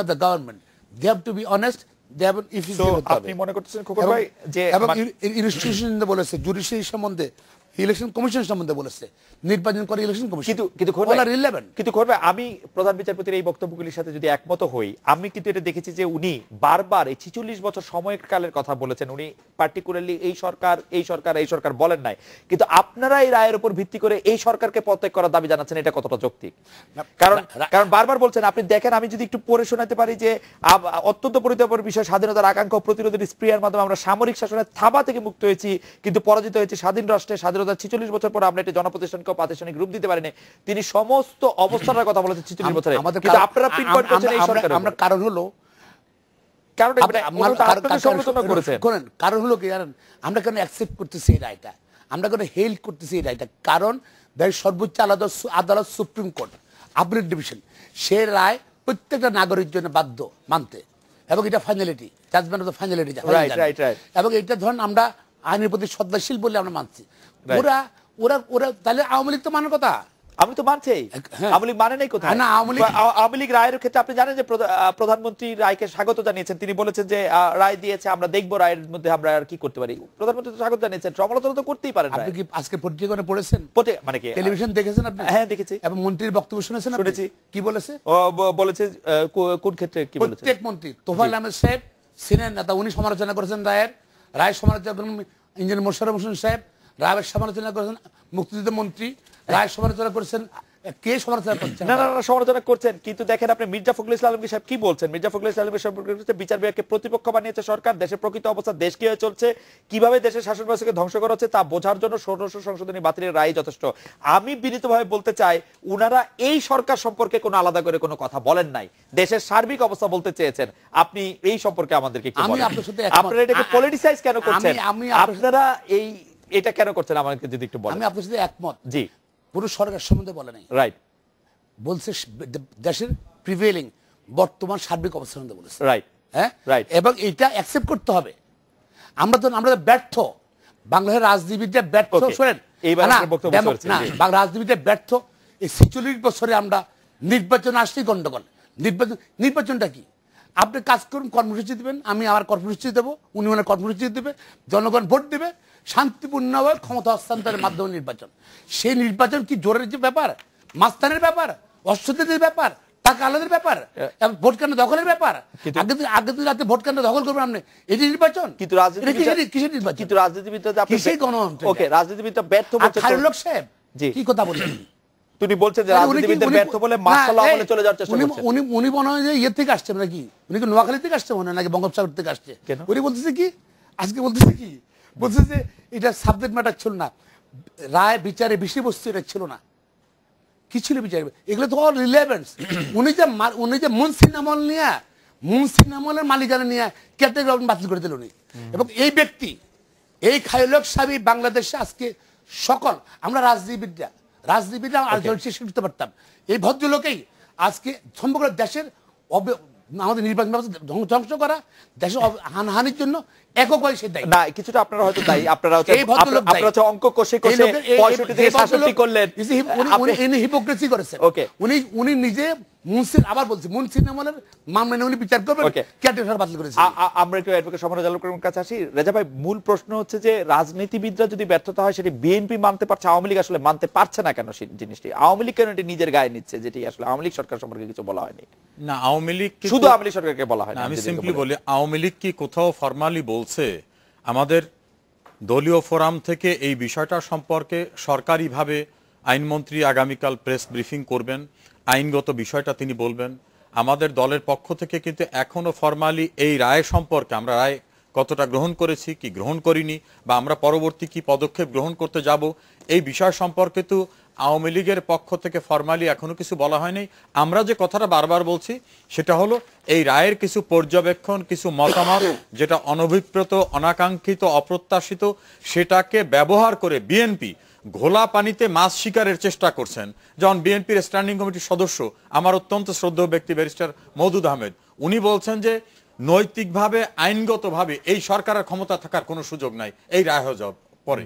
of the government, they have to be honest, they have efficient হতে হবে। আপনি মনে করতেছেন খোকন ভাই যে এবং ইনস্টিটিউশন বলেছে, জুডিশিয়ারি সম্বন্ধে, ইলেকশন কমিশন সম্বন্ধে বলেছে, নির্বাচন করে ইলেকশন কমিশন, কিন্তু খোকন ভাই, রিলেভেন্ট। কিন্তু খোকন ভাই, আমি প্রধান বিচারপতির এই বক্তব্যগুলির সাথে যদি একমত হই, আমি কিন্তু এটা দেখেছি যে উনি বারবার এই 46 বছর সময়কালের কথা বলেছেন। উনি পার্টিকুলারলি এই সরকার বলেন নাই, কিন্তু আপনারা এই রায়ের উপর ভিত্তি করে এই সরকারকে পদত্যাগ করার দাবি জানাচ্ছেন, এটা কতটা যৌক্তিক? কারণ বারবার বলছেন, আপনি দেখেন, আমি যদি একটু পড়ে শোনাতে পারি যে অত্যন্ত পরিতাপের বিষয়, স্বাধীনতার আকাঙ্ক্ষা ও প্রতিরোধের স্প্রিয়ার মাধ্যমে আমরা সামরিক শাসনের থাবা থেকে মুক্ত হয়েছি, কিন্তু পরাজিত হয়েছি স্বাধীন রাষ্ট্রে। স্বাধীনতার 46 বছর পরে আমরা একটি জনপ্রতিষ্ঠানকে প্রাতিষ্ঠানিক রূপ দিতে পারিনি। তিনি সমস্ত অবস্থার কথা বলেছেন 46 বছরে, কিন্তু আপনারা পিনপয়েন্ট করছেন এই সরকারের। আমরা কারণ হলো কারণ হলো কি জানেন, আমরা কেন অ্যাকসেপ্ট করতেছি এই রায়টা, আমরা কেন হেল্প করতেছি এই রায়টা? কারণ সর্বোচ্চ আদালত সুপ্রিম কোর্ট আপিলেট ডিভিশন, সে রায় প্রত্যেকটা নাগরিক জন্য বাধ্য মানতে, এবং এটা finality, judgement of the finality. এবং এটা ধরুন আমরা আইনের প্রতি শ্রদ্ধাশীল বলে আমরা মানছি। ওরা ওরা ওরা তাহলে আওয়ামী লীগ তো মানার কথা। আমি তো মানছি, আওয়ামী লীগ মানে নাই কোথায়? না, আওয়ামী লীগ রায়ের ক্ষেত্রে আপনি জানেন যে প্রধানমন্ত্রী রায়কে স্বাগত জানিয়েছেন। তিনি বলেছেন যে রায় দিয়েছে, আমরা দেখবো রায়ের মধ্যে আমরা আর কি করতে পারি। প্রধানমন্ত্রী তো স্বাগত জানিয়েছেন, সমালোচনা তো করতেই পারেন। আপনি কি আজকে পত্রিকা পড়েছেন, মানে কি টেলিভিশন দেখেছেন আপনি? হ্যাঁ, দেখেছি। এবং মন্ত্রীর বক্তব্য শুনেছেন? শুনেছি। কি বলেছে? বলেছে কোন ক্ষেত্রে কি বলেছে? প্রত্যেক মন্ত্রী, তোফায়েল আহমেদ সাহেব সিনিয়র নেতা, উনি সমালোচনা করেছেন রায় সমালোচনা করেন ইঞ্জিনিয়ার মোশাররফ হোসেন সাহেব, রায়ের সমালোচনা করেছেন মুক্তিযুদ্ধ মন্ত্রী, রায় সমালোচনা করেছেন। কে সমালোচনা করছেন? না, সমালোচনা করছেন, কিন্তু দেখেন আপনি মির্জা ফখরুল ইসলাম আলমগীর সাহেব কি বলছেন। মির্জা ফখরুল ইসলাম আলমগীর সম্পর্কে বিচার বিভাগকে প্রতিপক্ষ বানিয়েছে সরকার, দেশের প্রকৃত অবস্থা, দেশ কিভাবে চলছে, কিভাবে দেশের শাসন ব্যবস্থাকে ধ্বংস করা হচ্ছে তা বোঝার জন্য ১৬শ সংশোধনী বাতিলের রায় যথেষ্ট। আমি বিনীতভাবে বলতে চাই, উনারা এই সরকার সম্পর্কে কোনো আলাদা করে কোনো কথা বলেন নাই, দেশের সার্বিক অবস্থা বলতে চেয়েছেন। আপনি এই সম্পর্কে আমাদেরকে কি বলেন? আপনারা এটাকে পলিটিসাইজ কেন করছেন? আপনারা এটা কেন করছেন আমাকে যদি একটু বলেন। আমি আপনার সাথে একমত। জি, পুরো সরকার সম্বন্ধে বলে নাই, রাইট, বলছে দেশের প্রিভেলিং বর্তমান সার্বিক অবস্থা সম্বন্ধে বলেছে, রাইট, হ্যাঁ, রাইট। এবং এটা অ্যাকসেপ্ট করতে হবে। আমরা ব্যর্থ, বাংলাদেশের রাজনীতিবিদরা ব্যর্থ। শোনেন, রাজনীতিবিদরা ব্যর্থ। এই 46 বছরে আমরা নির্বাচন আসলেই গন্ডগোল। নির্বাচনটা কি? আপনি কাজ করুন, কর্মসূচি দেবেন, আমি আমার কর্মসূচি দেবো, উনি ওনার কর্মসূচি দেবে, জনগণ ভোট দেবে, শান্তিপূর্ণভাবে ক্ষমতা হস্তান্তরের মাধ্যমে নির্বাচন। সেই নির্বাচন কি জোরের যে ব্যাপার, মাস্তানের ব্যাপার, অস্ত্রদের ব্যাপার, টাকা আলাদের ব্যাপার, ভোট কেন্দ্র দখলের ব্যাপার? আগে দিন রাতে ভোট কেন্দ্র দখল করবেন আপনি, এটি নির্বাচন? কিন্তু কিসের নির্বাচন? কিন্তু রাজনীতিবিদরা কিসের গণতন্ত্র? ওকে, রাজনীতিবিদরা ব্যর্থ বলছেন। খায়রুল হক সাহেব কি কথা বলছেন? তিনি বলছেন যে রাজনীতিবিদদের ব্যর্থ বলে মার্শাল আমলে চলে যাওয়ার চেষ্টা করছেন। উনি মনে হয় যে ইয়ে থেকে আসছে নাকি, উনি কি নোয়াখালী থেকে আসছে মনে হয়, নাকি বঙ্গোপসাগর থেকে আসছে? উনি বলতেছে কি, আজকে বলতেছে কি, বলছে যে এটা সাবজেক্ট ম্যাটার ছিল না, রায় বিচারে বিষয়বস্তু এটা ছিল না। কি ছিল বিচার? এগুলো তো অল রিলেভেন্স। উনি যে মুন্সিন আমলের মালিকানা নিয়ে ক্যাটেগরি বাতিল করে দিল উনি। এবং এই ব্যক্তি, এই খায়রুল হক সাহেব বাংলাদেশে আজকে সকল আমরা রাজনীতিবিদরা আর শেষ করতে পারতাম। এই ভদ্রলোকেই আজকে সমগ্র দেশের আমাদের নির্বাচন ব্যবস্থা ধ্বংস করা, দেশের হানহানির জন্য এককভাবে সে দায়ী না। কিছুটা আপনারা হয়তো দায়ী, আপনারা অঙ্ক কষে 65 থেকে 67 করলেন, উনি হিপোক্রেসি করেছেন। উনি নিজে মুন্সিন, আবার বলছি মুন্সিন আমলের মামলা উনি বিচার করবেন, ক্যাটেগরি বাতিল করেছেন। আমরা একটু অ্যাডভোকেট সমর জালালের কাছে আসি। রেজা ভাই, মূল প্রশ্ন হচ্ছে যে রাজনীতিবিদরা যদি ব্যর্থতা হয় সেটি বিএনপি মানতে পারছে, আওয়ামী লীগ আসলে মানতে পারছে না কেন? সেই জিনিসটি আওয়ামী লীগ কেন এটি নিজের গায়ে নিচ্ছে, যেটি আসলে আওয়ামী লীগ সরকার সম্পর্কে কিছু বলা হয়নি? না, আওয়ামী লীগ শুধু আওয়ামী লীগ সরকারকে বলা হয় না। আমি সিম্পলি বলি, আওয়ামী লীগ কি কোথাও ফরমালি বলছে? আমাদের দলীয় ফোরাম থেকে এই বিষয়টা সম্পর্কে সরকারিভাবে আইনমন্ত্রী আগামীকাল প্রেস ব্রিফিং করবেন, আইনগত বিষয়টা তিনি বলবেন। আমাদের দলের পক্ষ থেকে কিন্তু এখনো ফরমালি এই রায় সম্পর্কে, আমরা রায় কতটা গ্রহণ করেছি কি গ্রহণ করিনি, বা আমরা পরবর্তী কি পদক্ষেপ গ্রহণ করতে যাব, এই বিষয় সম্পর্কে তো আওয়ামী লীগের পক্ষ থেকে ফরমালি এখনো কিছু বলা হয়নি। আমরা যে কথাটা বারবার বলছি সেটা হলো এই রায়ের কিছু পর্যবেক্ষণ, কিছু মতামত যেটা অনভিপ্রেত, অনাকাঙ্ক্ষিত, অপ্রত্যাশিত, সেটাকে ব্যবহার করে বিএনপি ঘোলা পানিতে মাছ শিকারের চেষ্টা করছেন। যেমন বিএনপির স্ট্যান্ডিং কমিটির সদস্য, আমার অত্যন্ত শ্রদ্ধেয় ব্যক্তি ব্যারিস্টার মওদুদ আহমেদ, উনি বলছেন যে নৈতিকভাবে আইনগতভাবে এই সরকারের ক্ষমতা থাকার কোনো সুযোগ নাই এই রায় হয়ে যাওয়ার পরে।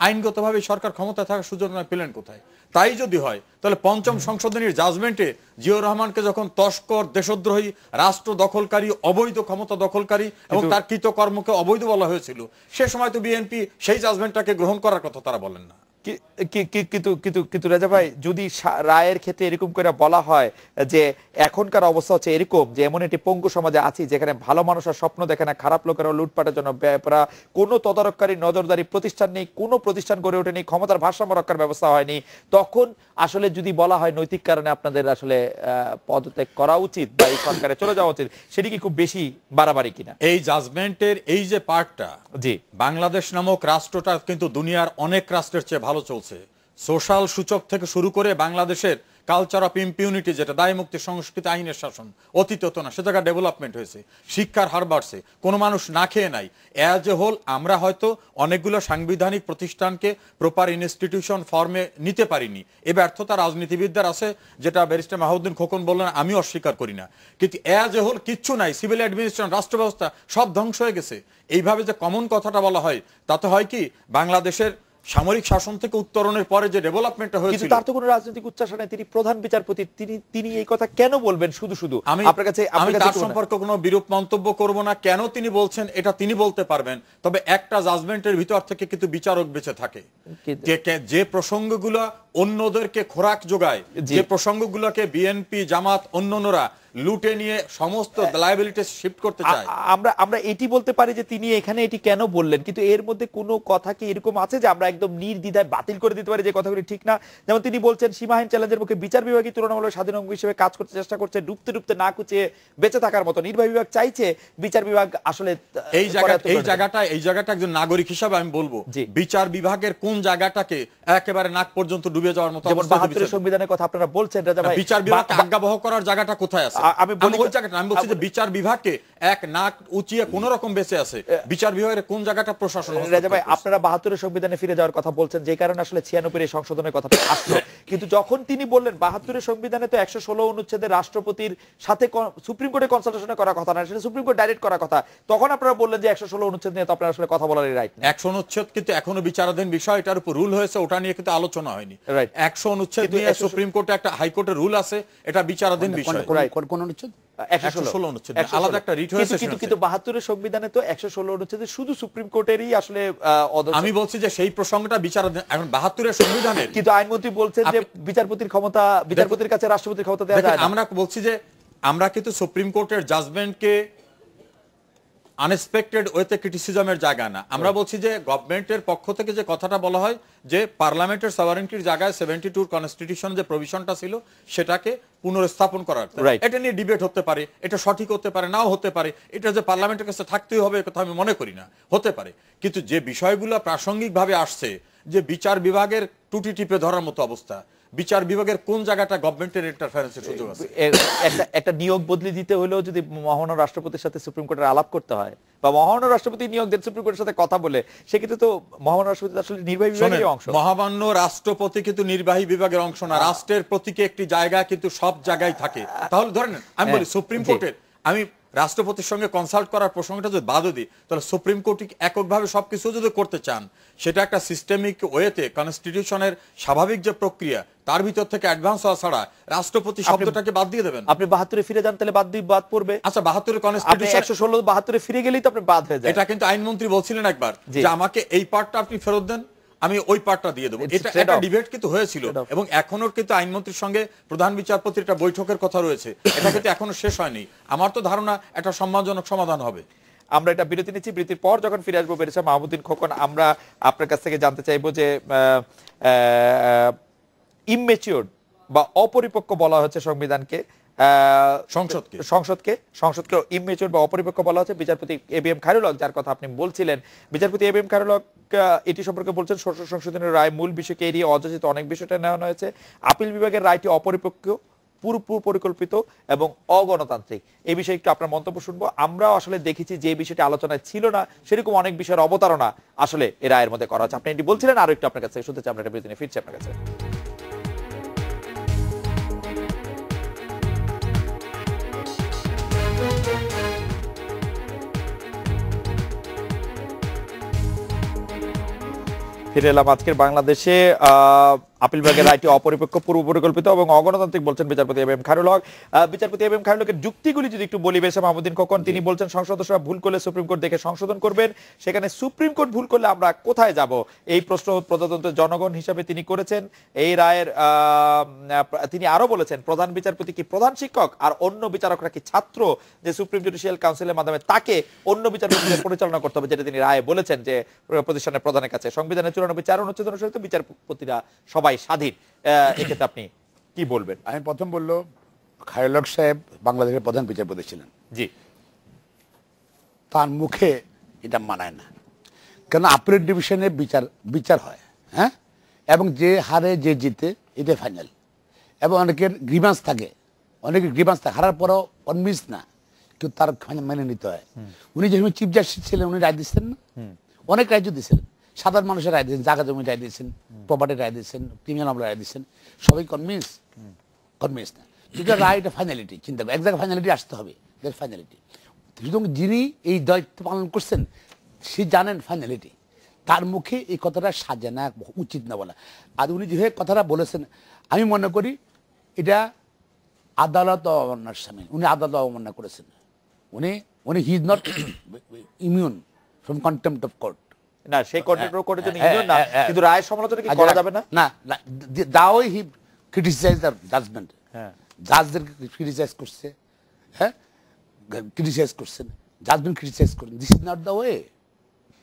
আইনগতভাবে সরকার ক্ষমতা থাকার সুযোগ নয় পেলেন কোথায়? তাই যদি হয় তাহলে পঞ্চম সংশোধনীর জাজমেন্টে জিয়াউর রহমানকে যখন তস্কর, দেশদ্রোহী, রাষ্ট্র দখলকারী, অবৈধ ক্ষমতা দখলকারী এবং তার কৃতকর্মকে অবৈধ বলা হয়েছিল, সে সময় তো বিএনপি সেই জাজমেন্টটাকে গ্রহণ করার কথা তারা বলেন না। কিন্তু রেজা ভাই, যদি রায়ের ক্ষেত্রে এরকম করে বলা হয় যে এখনকার অবস্থা হচ্ছে এরকম যে এমন একটি পঙ্গু সমাজে আছি যেখানে ভালো মানুষের স্বপ্ন দেখে না, খারাপ লোকেরা লুটপাটের জন্য ব্যাপারা, কোনো তদারককারী নজরদারি প্রতিষ্ঠান নেই, কোনো প্রতিষ্ঠান গড়ে ওঠেনি, ক্ষমতার ভারসাম্য রক্ষার ব্যবস্থা হয়নি, তখন আসলে যদি বলা হয় নৈতিক কারণে আপনাদের আসলে পদত্যাগ করা উচিত বা এই সরকারে চলে যাওয়া উচিত, সেটি কি খুব বেশি বাড়াবাড়ি কিনা? এই জাজমেন্টের এই যে পার্টটা, জি, বাংলাদেশ নামক রাষ্ট্রটা কিন্তু দুনিয়ার অনেক রাষ্ট্রের চেয়ে ভালো চলছে। সোশ্যাল সূচক থেকে শুরু করে বাংলাদেশের কালচার অফ ইম্পিউনিটি, যেটা দায় মুক্তি, সংস্কৃতি, আইনের শাসন, অতীত না, সে জায়গায় ডেভেলপমেন্ট হয়েছে, শিক্ষার হার বাড়ছে, কোনো মানুষ না খেয়ে নাই। অ্যাজ এ হোল আমরা হয়তো অনেকগুলো সাংবিধানিক প্রতিষ্ঠানকে প্রপার ইনস্টিটিউশন ফর্মে নিতে পারিনি। এ ব্যর্থতা রাজনীতিবিদদের আছে, যেটা ব্যারিস্টার মাহমুদ্দিন খোকন বললেন, আমি অস্বীকার করি না। কিন্তু অ্যাজ এ হোল কিচ্ছু নাই, সিভিল অ্যাডমিনিস্ট্রেশন, রাষ্ট্র ব্যবস্থা সব ধ্বংস হয়ে গেছে। এইভাবে যে কমন কথাটা বলা হয়, তাতে হয় কি বাংলাদেশের সামরিক শাসন থেকে উত্তরণের পরে যে ডেভেলপমেন্টটা হয়েছিল, তার তো কোনো রাজনৈতিক উচ্চাসা নেই। তিনি প্রধান বিচারপতি, তিনি এই কথা কেন বলবেন? শুধু আমি তার সম্পর্কে কোনো বিরূপ মন্তব্য করব না। কেন তিনি বলছেন এটা তিনি বলতে পারবেন। তবে একটা জাজমেন্টের ভিতর থেকে কিন্তু বিচারক বেঁচে থাকে, যে প্রসঙ্গগুলো অন্যদেরকে খোরাক যোগায়, যে প্রসঙ্গগুলোকে বিএনপি, জামাত, অন্যান্যরা লুটে নিয়ে সমস্ত লায়াবিলিটি শিফট করতে চায়। আমরা এটি বলতে পারি যে তিনি এখানে এটি কেন বললেন, কিন্তু এর মধ্যে কোনো কথা কি এরকম আছে যে আমরা একদম নির্দ্বিধায় বাতিল করে দিতে পারি যে কথাগুলি ঠিক না? যেমন তিনি বলছেন সীমাহীন চ্যালেঞ্জের মুখে বিচার বিভাগই তুলনামূলক স্বাধীন অঙ্গ হিসেবে কাজ করতে চেষ্টা করছে, ডুবতে না কুচিয়ে বেঁচে থাকার মতো। নির্বাহী বিভাগ চাইছে বিচার বিভাগ আসলে এই জায়গাটা একজন নাগরিক হিসাবে আমি বলবো, বিচার বিভাগের কোন জায়গাটাকে একেবারে নাক পর্যন্ত ডুবে যাওয়ার মতো, যেমন ৭২ সংবিধানের কথা আপনারা বলছেন রাজা ভাই, বিচার বিভাগকে আজ্ঞাবহ করার জায়গাটা কোথায় আছে? আমি বলছি যে বিচার বিভাগকে এক নাক উঁচিয়ে কোন রকম বেঁচে আছে, বিচার বিভাগের কোন জায়গাটা প্রশাসন। রাজা ভাই, আপনারা ৭২ সংবিধানে ফিরে যাওয়ার কথা বলছেন, যে কারণে আসলে ৯৬ এর সংশোধনের কথা আসলো। কিন্তু যখন তিনি বললেন ৭২ সংবিধানে তো ১১৬ অনুচ্ছেদে রাষ্ট্রপতির সাথে সুপ্রিম কোর্টে কনসালটেশন করার কথা না, সেটা সুপ্রিম কোর্ট ডাইরেক্ট করার কথা, তখন আপনারা বললেন যে ১১৬ অনুচ্ছেদ নিয়ে তো আপনারা আসলে কথা বলার রাইট নেই। ১০০ অনুচ্ছেদ কিন্তু এখনো বিচারাধীন বিষয়, এটার উপর রুল হয়েছে, ওটা নিয়ে কিন্তু আলোচনা হয়নি। ১০০ অনুচ্ছেদ নিয়ে সুপ্রিম কোর্টে একটা হাইকোর্টের রুল আছে, এটা বিচারাধীন বিষয়। কোন অনুচ্ছেদ? ১১৬ অনুচ্ছেদ, আলাদা একটা রিট হয়েছে। কিন্তু ৭২ সংবিধানে তো ১১৬ অনুচ্ছেদে শুধু সুপ্রিম কোর্টেরই আসলে। আমি বলছি যে সেই প্রসঙ্গটা বিচারাধীন এখন ৭২ সংবিধানের। কিন্তু আইনমন্ত্রী বলছেন যে বিচারপতির ক্ষমতা, বিচারপতির কাছে রাষ্ট্রপতির ক্ষমতা দেওয়া যায় না। আমরা বলছি যে আমরা কিন্তু সুপ্রিম কোর্টের জাজমেন্টকে আনএক্সপেক্টেড ওয়েতে ক্রিটিসিজমের জায়গা না। আমরা বলছি যে গভর্নমেন্টের পক্ষ থেকে যে কথাটা বলা হয় যে পার্লামেন্টের সভারেন্টির জায়গায় 72 কনস্টিটিউশন যে প্রভিশনটা ছিল সেটাকে পুনর্স্থাপন করার, এটা নিয়ে ডিবেট হতে পারে, এটা সঠিক হতে পারে, নাও হতে পারে, এটা যে পার্লামেন্টের কাছে থাকতেই হবে কথা আমি মনে করি না, হতে পারে। কিন্তু যে বিষয়গুলো প্রাসঙ্গিকভাবে আসছে, যে বিচার বিভাগের টুটি টিপে ধরার মতো অবস্থা, বিচার বিভাগের কোন জায়গাটা গভর্নমেন্টের ইন্টারফারেন্সের সুযোগ আছে? একটা নিয়োগ বদলি দিতে হলেও যদি মহামান্য রাষ্ট্রপতির সাথে সুপ্রিম কোর্টের আলাপ করতে হয়, বা মহামান্য রাষ্ট্রপতি নিয়োগ দেন সুপ্রিম কোর্টের সাথে কথা বলে, সেক্ষেত্রে তো মহামান্য রাষ্ট্রপতি আসলে নির্বাহী বিভাগের অংশ। মহামান্য রাষ্ট্রপতি কিন্তু নির্বাহী বিভাগের অংশ না। রাষ্ট্রের প্রতীকে একটি জায়গা কিন্তু সব জায়গায় থাকে। তাহলে ধরেন আমি বলি সুপ্রিম কোর্টের, আমি রাষ্ট্রপতির সঙ্গে কনসাল্ট করার প্রসঙ্গটা যদি বাদও দিই, তাহলে সুপ্রিম কোর্ট এককভাবে সবকিছু যদি করতে চান, সেটা একটা সিস্টেমিক ওয়েতে কনস্টিটিউশনের স্বাভাবিক যে প্রক্রিয়া তার ভিতর থেকে অ্যাডভান্স হওয়া ছাড়া রাষ্ট্রপতি শব্দটাকে বাদ দিয়ে দেবেন। আপনি ৭২ ফিরে যান, তাহলে বাদ পড়বে। আচ্ছা, ৭২ কনস্টিটিউশন ১১৬ ৭২ ফিরে গেলেই তো আপনি বাদ হয়ে যায়। এটা কিন্তু আইনমন্ত্রী বলছিলেন একবার যে আমাকে এই পার্টটা আপনি ফেরত দেন, আমি ওই পার্টটা দিয়ে দেবো। এটা একটা ডিবেট কিন্তু হয়েছিল এবং এখনো কিন্তু আইনমন্ত্রীর সঙ্গে প্রধান বিচারপতির একটা বৈঠকের কথা রয়েছে। এটা কিন্তু এখনো শেষ হয়নি। আমার তো ধারণা একটা সম্মানজনক সমাধান হবে। আমরা এটা বিরতি নিচ্ছি, বিরতির পর যখন ফিরে আসবো ব্যারিস্টার মাহমুদ্দিন খোকন, আমরা আপনার কাছ থেকে জানতে চাইবো যে ইমম্যাচিউরড বা অপরিপক্ক বলা হচ্ছে সংবিধানকে, সংসদকে ইমম্যাচিউর বা অপরিপক্ক বলা হচ্ছে। বিচারপতি এবিএম খায়রুল হক, যার কথা আপনি বলছিলেন, বিচারপতি এবিএম খায়রুল হক এটি সম্পর্কে বলছেন ষষ্ঠ সংশোধনের রায় মূল বিষয়কে এড়িয়ে অযাচিত অনেক বিষয়টা নেওয়া হয়েছে। আপিল বিভাগের রায়টি অপরিপক্ক, পুরোপুরি পরিকল্পিত এবং অগণতান্ত্রিক। এই বিষয়ে একটু আপনার মন্তব্য শুনবো। আমরাও আসলে দেখেছি যে বিষয়টি আলোচনায় ছিল না, সেরকম অনেক বিষয়ের অবতারণা আসলে এই রায়ের মধ্যে করা হচ্ছে। আপনি এটি বলছিলেন, আরো একটু আপনার কাছে শুনতে চাই। আমরা এটা বিরতি নিয়ে ফিরছি আপনার কাছে। ফিরে এলাম আজকের বাংলাদেশে আপিল বিভাগের রায়টি অপরিপক্ক, পূর্ব পরিকল্পিত এবং অগণতান্ত্রিক বলছেন বিচারপতি এম এম খায়রুল হক। বিচারপতি এম এম খায়রুল হকের যুক্তিগুলি যদি একটু বলি, বেশ মাহমুদ্দিন খোকন তিনি বলছেন সংসদ সদস্যরা ভুল করলে সুপ্রিম কোর্ট দেখে সংশোধন করবেন, সেখানে সুপ্রিম কোর্ট ভুল করলে আমরা কোথায় যাব, এই প্রশ্ন প্রজাতন্ত্রের জনগণ হিসাবে তিনি করেছেন। এই রায়ের তিনি আরো বলেছেন প্রধান বিচারপতি কি প্রধান শিক্ষক আর অন্য বিচারকরা কি ছাত্র, যে সুপ্রিম জুডিশিয়াল কাউন্সিলের মাধ্যমে তাকে অন্য বিচারপতিদের পরিচালনা করতে হবে, যেটা তিনি রায়ে বলেছেন যে প্রতিষ্ঠানের প্রধানের কাছে। সংবিধানের 94 অনুচ্ছেদ অনুসারে বিচারপতিরা সবাই স্বাধীন। এক্ষেত্রে আপনি কি বলবেন? আমি প্রথম বললো খায়রুল হক সাহেব বাংলাদেশের প্রধান বিচারপতি ছিলেন, জি, তার মুখে এটা মানায় না, কেন আপিল ডিভিশনে বিচার হয়, হ্যাঁ, এবং যে হারে যে জিতে এটা ফাইনাল, এবং অনেকের গ্রিভান্স থাকে, হারার পরেও কনভিন্স না, কিন্তু তার মেনে নিতে হয়। উনি যে চিফ জাস্টিস ছিলেন উনি রায় দিচ্ছেন না, অনেক রাজ্য দিয়েছিলেন, সাধারণ মানুষের রায় দিয়েছেন, জায়গা জমি রায় দিয়েছেন, প্রপার্টি রায় দিয়েছেন, ক্রিমিনাল মামলা রায় দিয়েছেন, সবাই কনভিন্স না, কিন্তু রায় এটা ফাইনালিটি, চিন্তা করে এক জায়গায় ফাইনালিটি আসতে হবে, ফাইনালিটি। সুতরাং যিনি এই দায়িত্ব পালন করছেন সে জানেন ফাইনালিটি, তার মুখে এই কথাটা সাজে না, উচিত না বলা। আর উনি যেভাবে কথাটা বলেছেন আমি মনে করি এটা আদালত অবমাননার সামিল, উনি আদালত অবমাননা করেছেন, উনি he is not immune from contempt of court. না, সেই কন্টেম্পট অফ কোর্টের জন্য ইমিউন না, কিন্তু রায় সমালোচনা কি করা যাবে না? না, দাও হি ক্রিটিসাইজ দ্য জাজমেন্ট, জাজদের ক্রিটিসাইজ করছে, হ্যাঁ, ক্রিটিসাইজ করছেন, জাজমেন্ট ক্রিটিসাইজ করেন, this is not the way,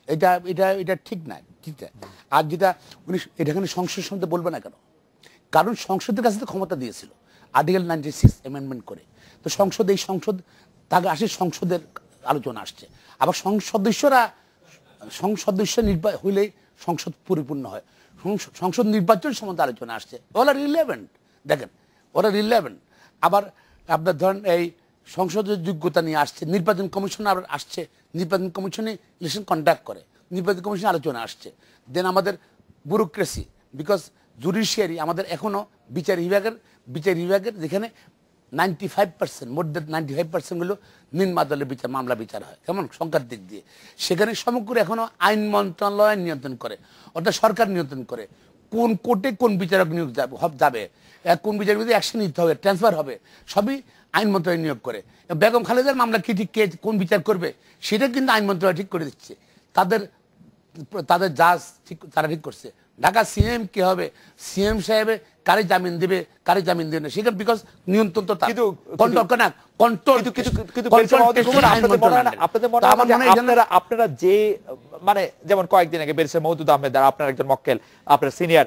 এটা ঠিক না, ঠিক না। আর যেটা উনি এটাখানে সংসদ শুনতে বলবে না কেন, কারণ সংসদের কাছে তো ক্ষমতা দিয়েছিল আর্টিকেল 96 অ্যামেন্ডমেন্ট করে, তো এই সংসদ তাকে আসে, সংসদের আলোচনা আসছে, আবার সদস্য হইলেই সংসদ পরিপূর্ণ হয়, সংসদ নির্বাচন সম্বন্ধে আলোচনা আসছে, ওরা রিলেভেন্ট, দেখেন ওরা রিলেভেন্ট। আবার আপনার ধরেন এই সংসদের যোগ্যতা নিয়ে আসছে, নির্বাচন কমিশন আবার আসছে, নির্বাচন কমিশনে ইলেকশন কন্ডাক্ট করে, নির্বাচন কমিশনে আলোচনা আসছে। দেন আমাদের ব্যুরোক্রেসি, বিকজ জুডিশিয়ারি আমাদের এখনো বিচার বিভাগের যেখানে 95%, মোর দ্যান 95% গুলো নিম্ন আদালতের মামলা বিচার হয়, কেমন সংখ্যার দিক দিয়ে, সেখানে সমগ্র এখনো আইন মন্ত্রণালয় নিয়ন্ত্রণ করে, অর্থাৎ সরকার নিয়ন্ত্রণ করে কোন কোর্টে কোন বিচারক নিয়োগ যাবে, কোন বিচারক অ্যাকশন নিতে হবে, ট্রান্সফার হবে, সবই আইন মন্ত্রণালয় নিয়োগ করে। বেগম খালেদার মামলা কি ঠিক কে কোন বিচার করবে সেটা কিন্তু আইন মন্ত্রণালয় ঠিক করে দিচ্ছে, তাদের জাজ তারা ঠিক করছে। ঢাকা সিএম কি হবে, সিএম সাহেবে কারে জামিন দেবে না, সেটা বিকজ নিয়ন্ত্রণ তো আপনারা যে মানে যেমন কয়েকদিন আগে ব্যারিস্টার মওদুদ আহমেদ, আপনার একজন মক্কেল, আপনার সিনিয়র,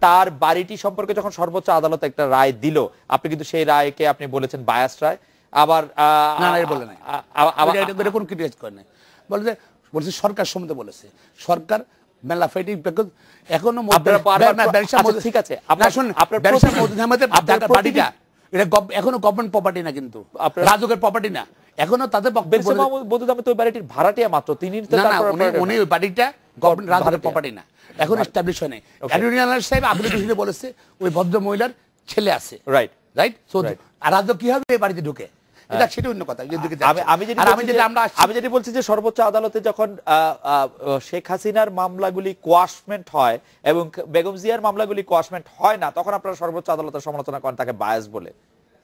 তার বাড়িটি সম্পর্কে যখন সর্বোচ্চ আদালত একটা রায় দিল, আপনি কিন্তু সেই রায়কে আপনি বলেছেন বায়াস রায়, আবার বলেছে সরকার সম্বন্ধে বলেছে, সরকার মেলা ফাইটিং এখনো ঠিক আছে, বাড়িটা এটা এখনো গভর্নমেন্ট প্রপার্টি না, কিন্তু রাজকের প্রপার্টি না, এখনো তাদের বাড়িটির ভাড়াটিয়া মাত্র তিনি, উনি ওই বাড়িটা গভর্নমেন্ট রাজকের প্রপার্টি না, এখন এস্টাবলিশ হয় নাই। সাহেব আপিল বলেছে ওই ভদ্র মহিলার ছেলে আছে, রাইট, আর রাজক কি হবে এই বাড়িতে ঢুকে, এটা সেটা অন্য কথা। আমি যেটা বলছি যে সর্বোচ্চ আদালতে যখন শেখ হাসিনার মামলাগুলি কোয়াশমেন্ট হয় এবং বেগম জিয়ার মামলাগুলি কোয়াশমেন্ট হয় না, তখন আপনারা সর্বোচ্চ আদালতের সমালোচনা করেন তাকে বায়াস বলে।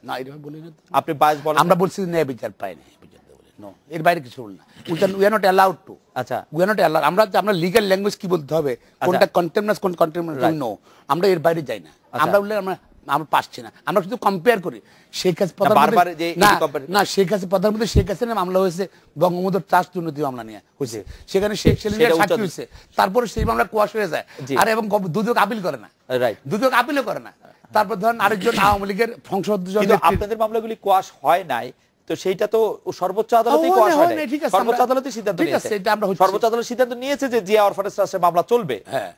না, এটা বলি না, আপনি বায়াস বলেন। আমরা বলছি ন্যায় বিচার পাই না, এর বাইরে কিছু বলি না, we are not allowed to. আচ্ছা, উই আর নট অ্যালাউড, আমরা লিগ্যাল ল্যাঙ্গুয়েজ কি বলতে হবে, কোনটা কন্টেম্পটাস কোন কন্টেম্পটাস, নো, আমরা এর বাইরে যাই না, আমরা বললে আমরা পাচ্ছি না, আমরা শুধু কম্পেয়ার করি। শেখ প্রধানমন্ত্রী শেখ হাসিনার মামলা হয়েছে বঙ্গবন্ধু ট্রাস্ট দুর্নীতি মামলা নিয়ে হয়েছে, সেখানে শেখ সেলিমের সাক্ষী হয়েছে, তারপরে সেই মামলা কোয়াশ হয়ে যায়, আর এবং দুদক আপিল করে না, দুদক আপিলও করে না। তারপর ধরেন আরেকজন আওয়ামী লীগের সংসদ, আপনাদের মামলাগুলি কোয়াশ হয় নাই, তো সেইটা তো সর্বোচ্চ আদালতেই কোয়াশ হয় নাই, সর্বোচ্চ আদালতই সিদ্ধান্ত নিয়েছে, সর্বোচ্চ আদালত সিদ্ধান্ত নিয়েছে যে জিয়া অরফানেজ ট্রাস্টের মামলা চলবে। হ্যাঁ,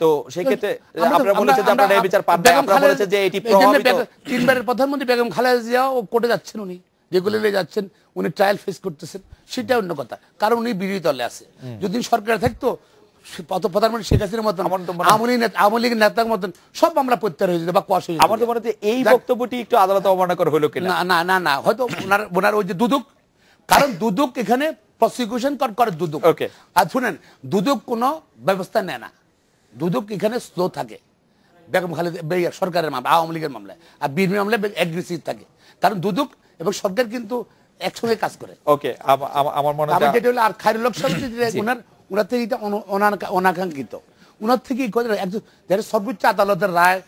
তো সেই ক্ষেত্রে আপনারা বলেছেন যে আপনারা এই বিচার পান না, আপনারা বলেছেন যে এটি প্রভাবিত। তিনবারের প্রধানমন্ত্রী বেগম খালেদা জিয়াও কোর্টে যাচ্ছেন, উনি রেগুলারলি যাচ্ছেন, উনি ট্রায়াল ফেস করতেছেন, সেটা অন্য কথা, কারণ উনি বিরোধী দলে আছে। যদি সরকার থাকতো প্রধানমন্ত্রী শেখ হাসিনার মতন, আওয়ামী লীগের নেতার মতন সব মামলা প্রত্যাহার হয়ে যেত বা কোয়াশ হয়ে যেত। আমার তো মনে হয় এই বক্তব্যটি একটু আদালত অবমাননা করা হলো কিনা। না, হয়তো ওনার ওই যে দুদক, কারণ দুদক এখানে প্রসিকিউশন করে দুদক। আর শুনেন, দুদক কোনো ব্যবস্থা নেয় না, দুদক এখানে স্লো থাকে বেগম খালেদা সরকারের মামলা, আওয়ামী লীগের মামলায়, আর বিএনপি মামলায় অ্যাগ্রেসিভ থাকে, কারণ দুদক এবং সরকার কিন্তু একসঙ্গে কাজ করে। ওকে, আমার মনে হয় যেটা হলো, আর খায়রুল হক সাহেব ওনার থেকে এটা অনাকাঙ্ক্ষিত, ওনার থেকে একজন সর্বোচ্চ আদালতের রায়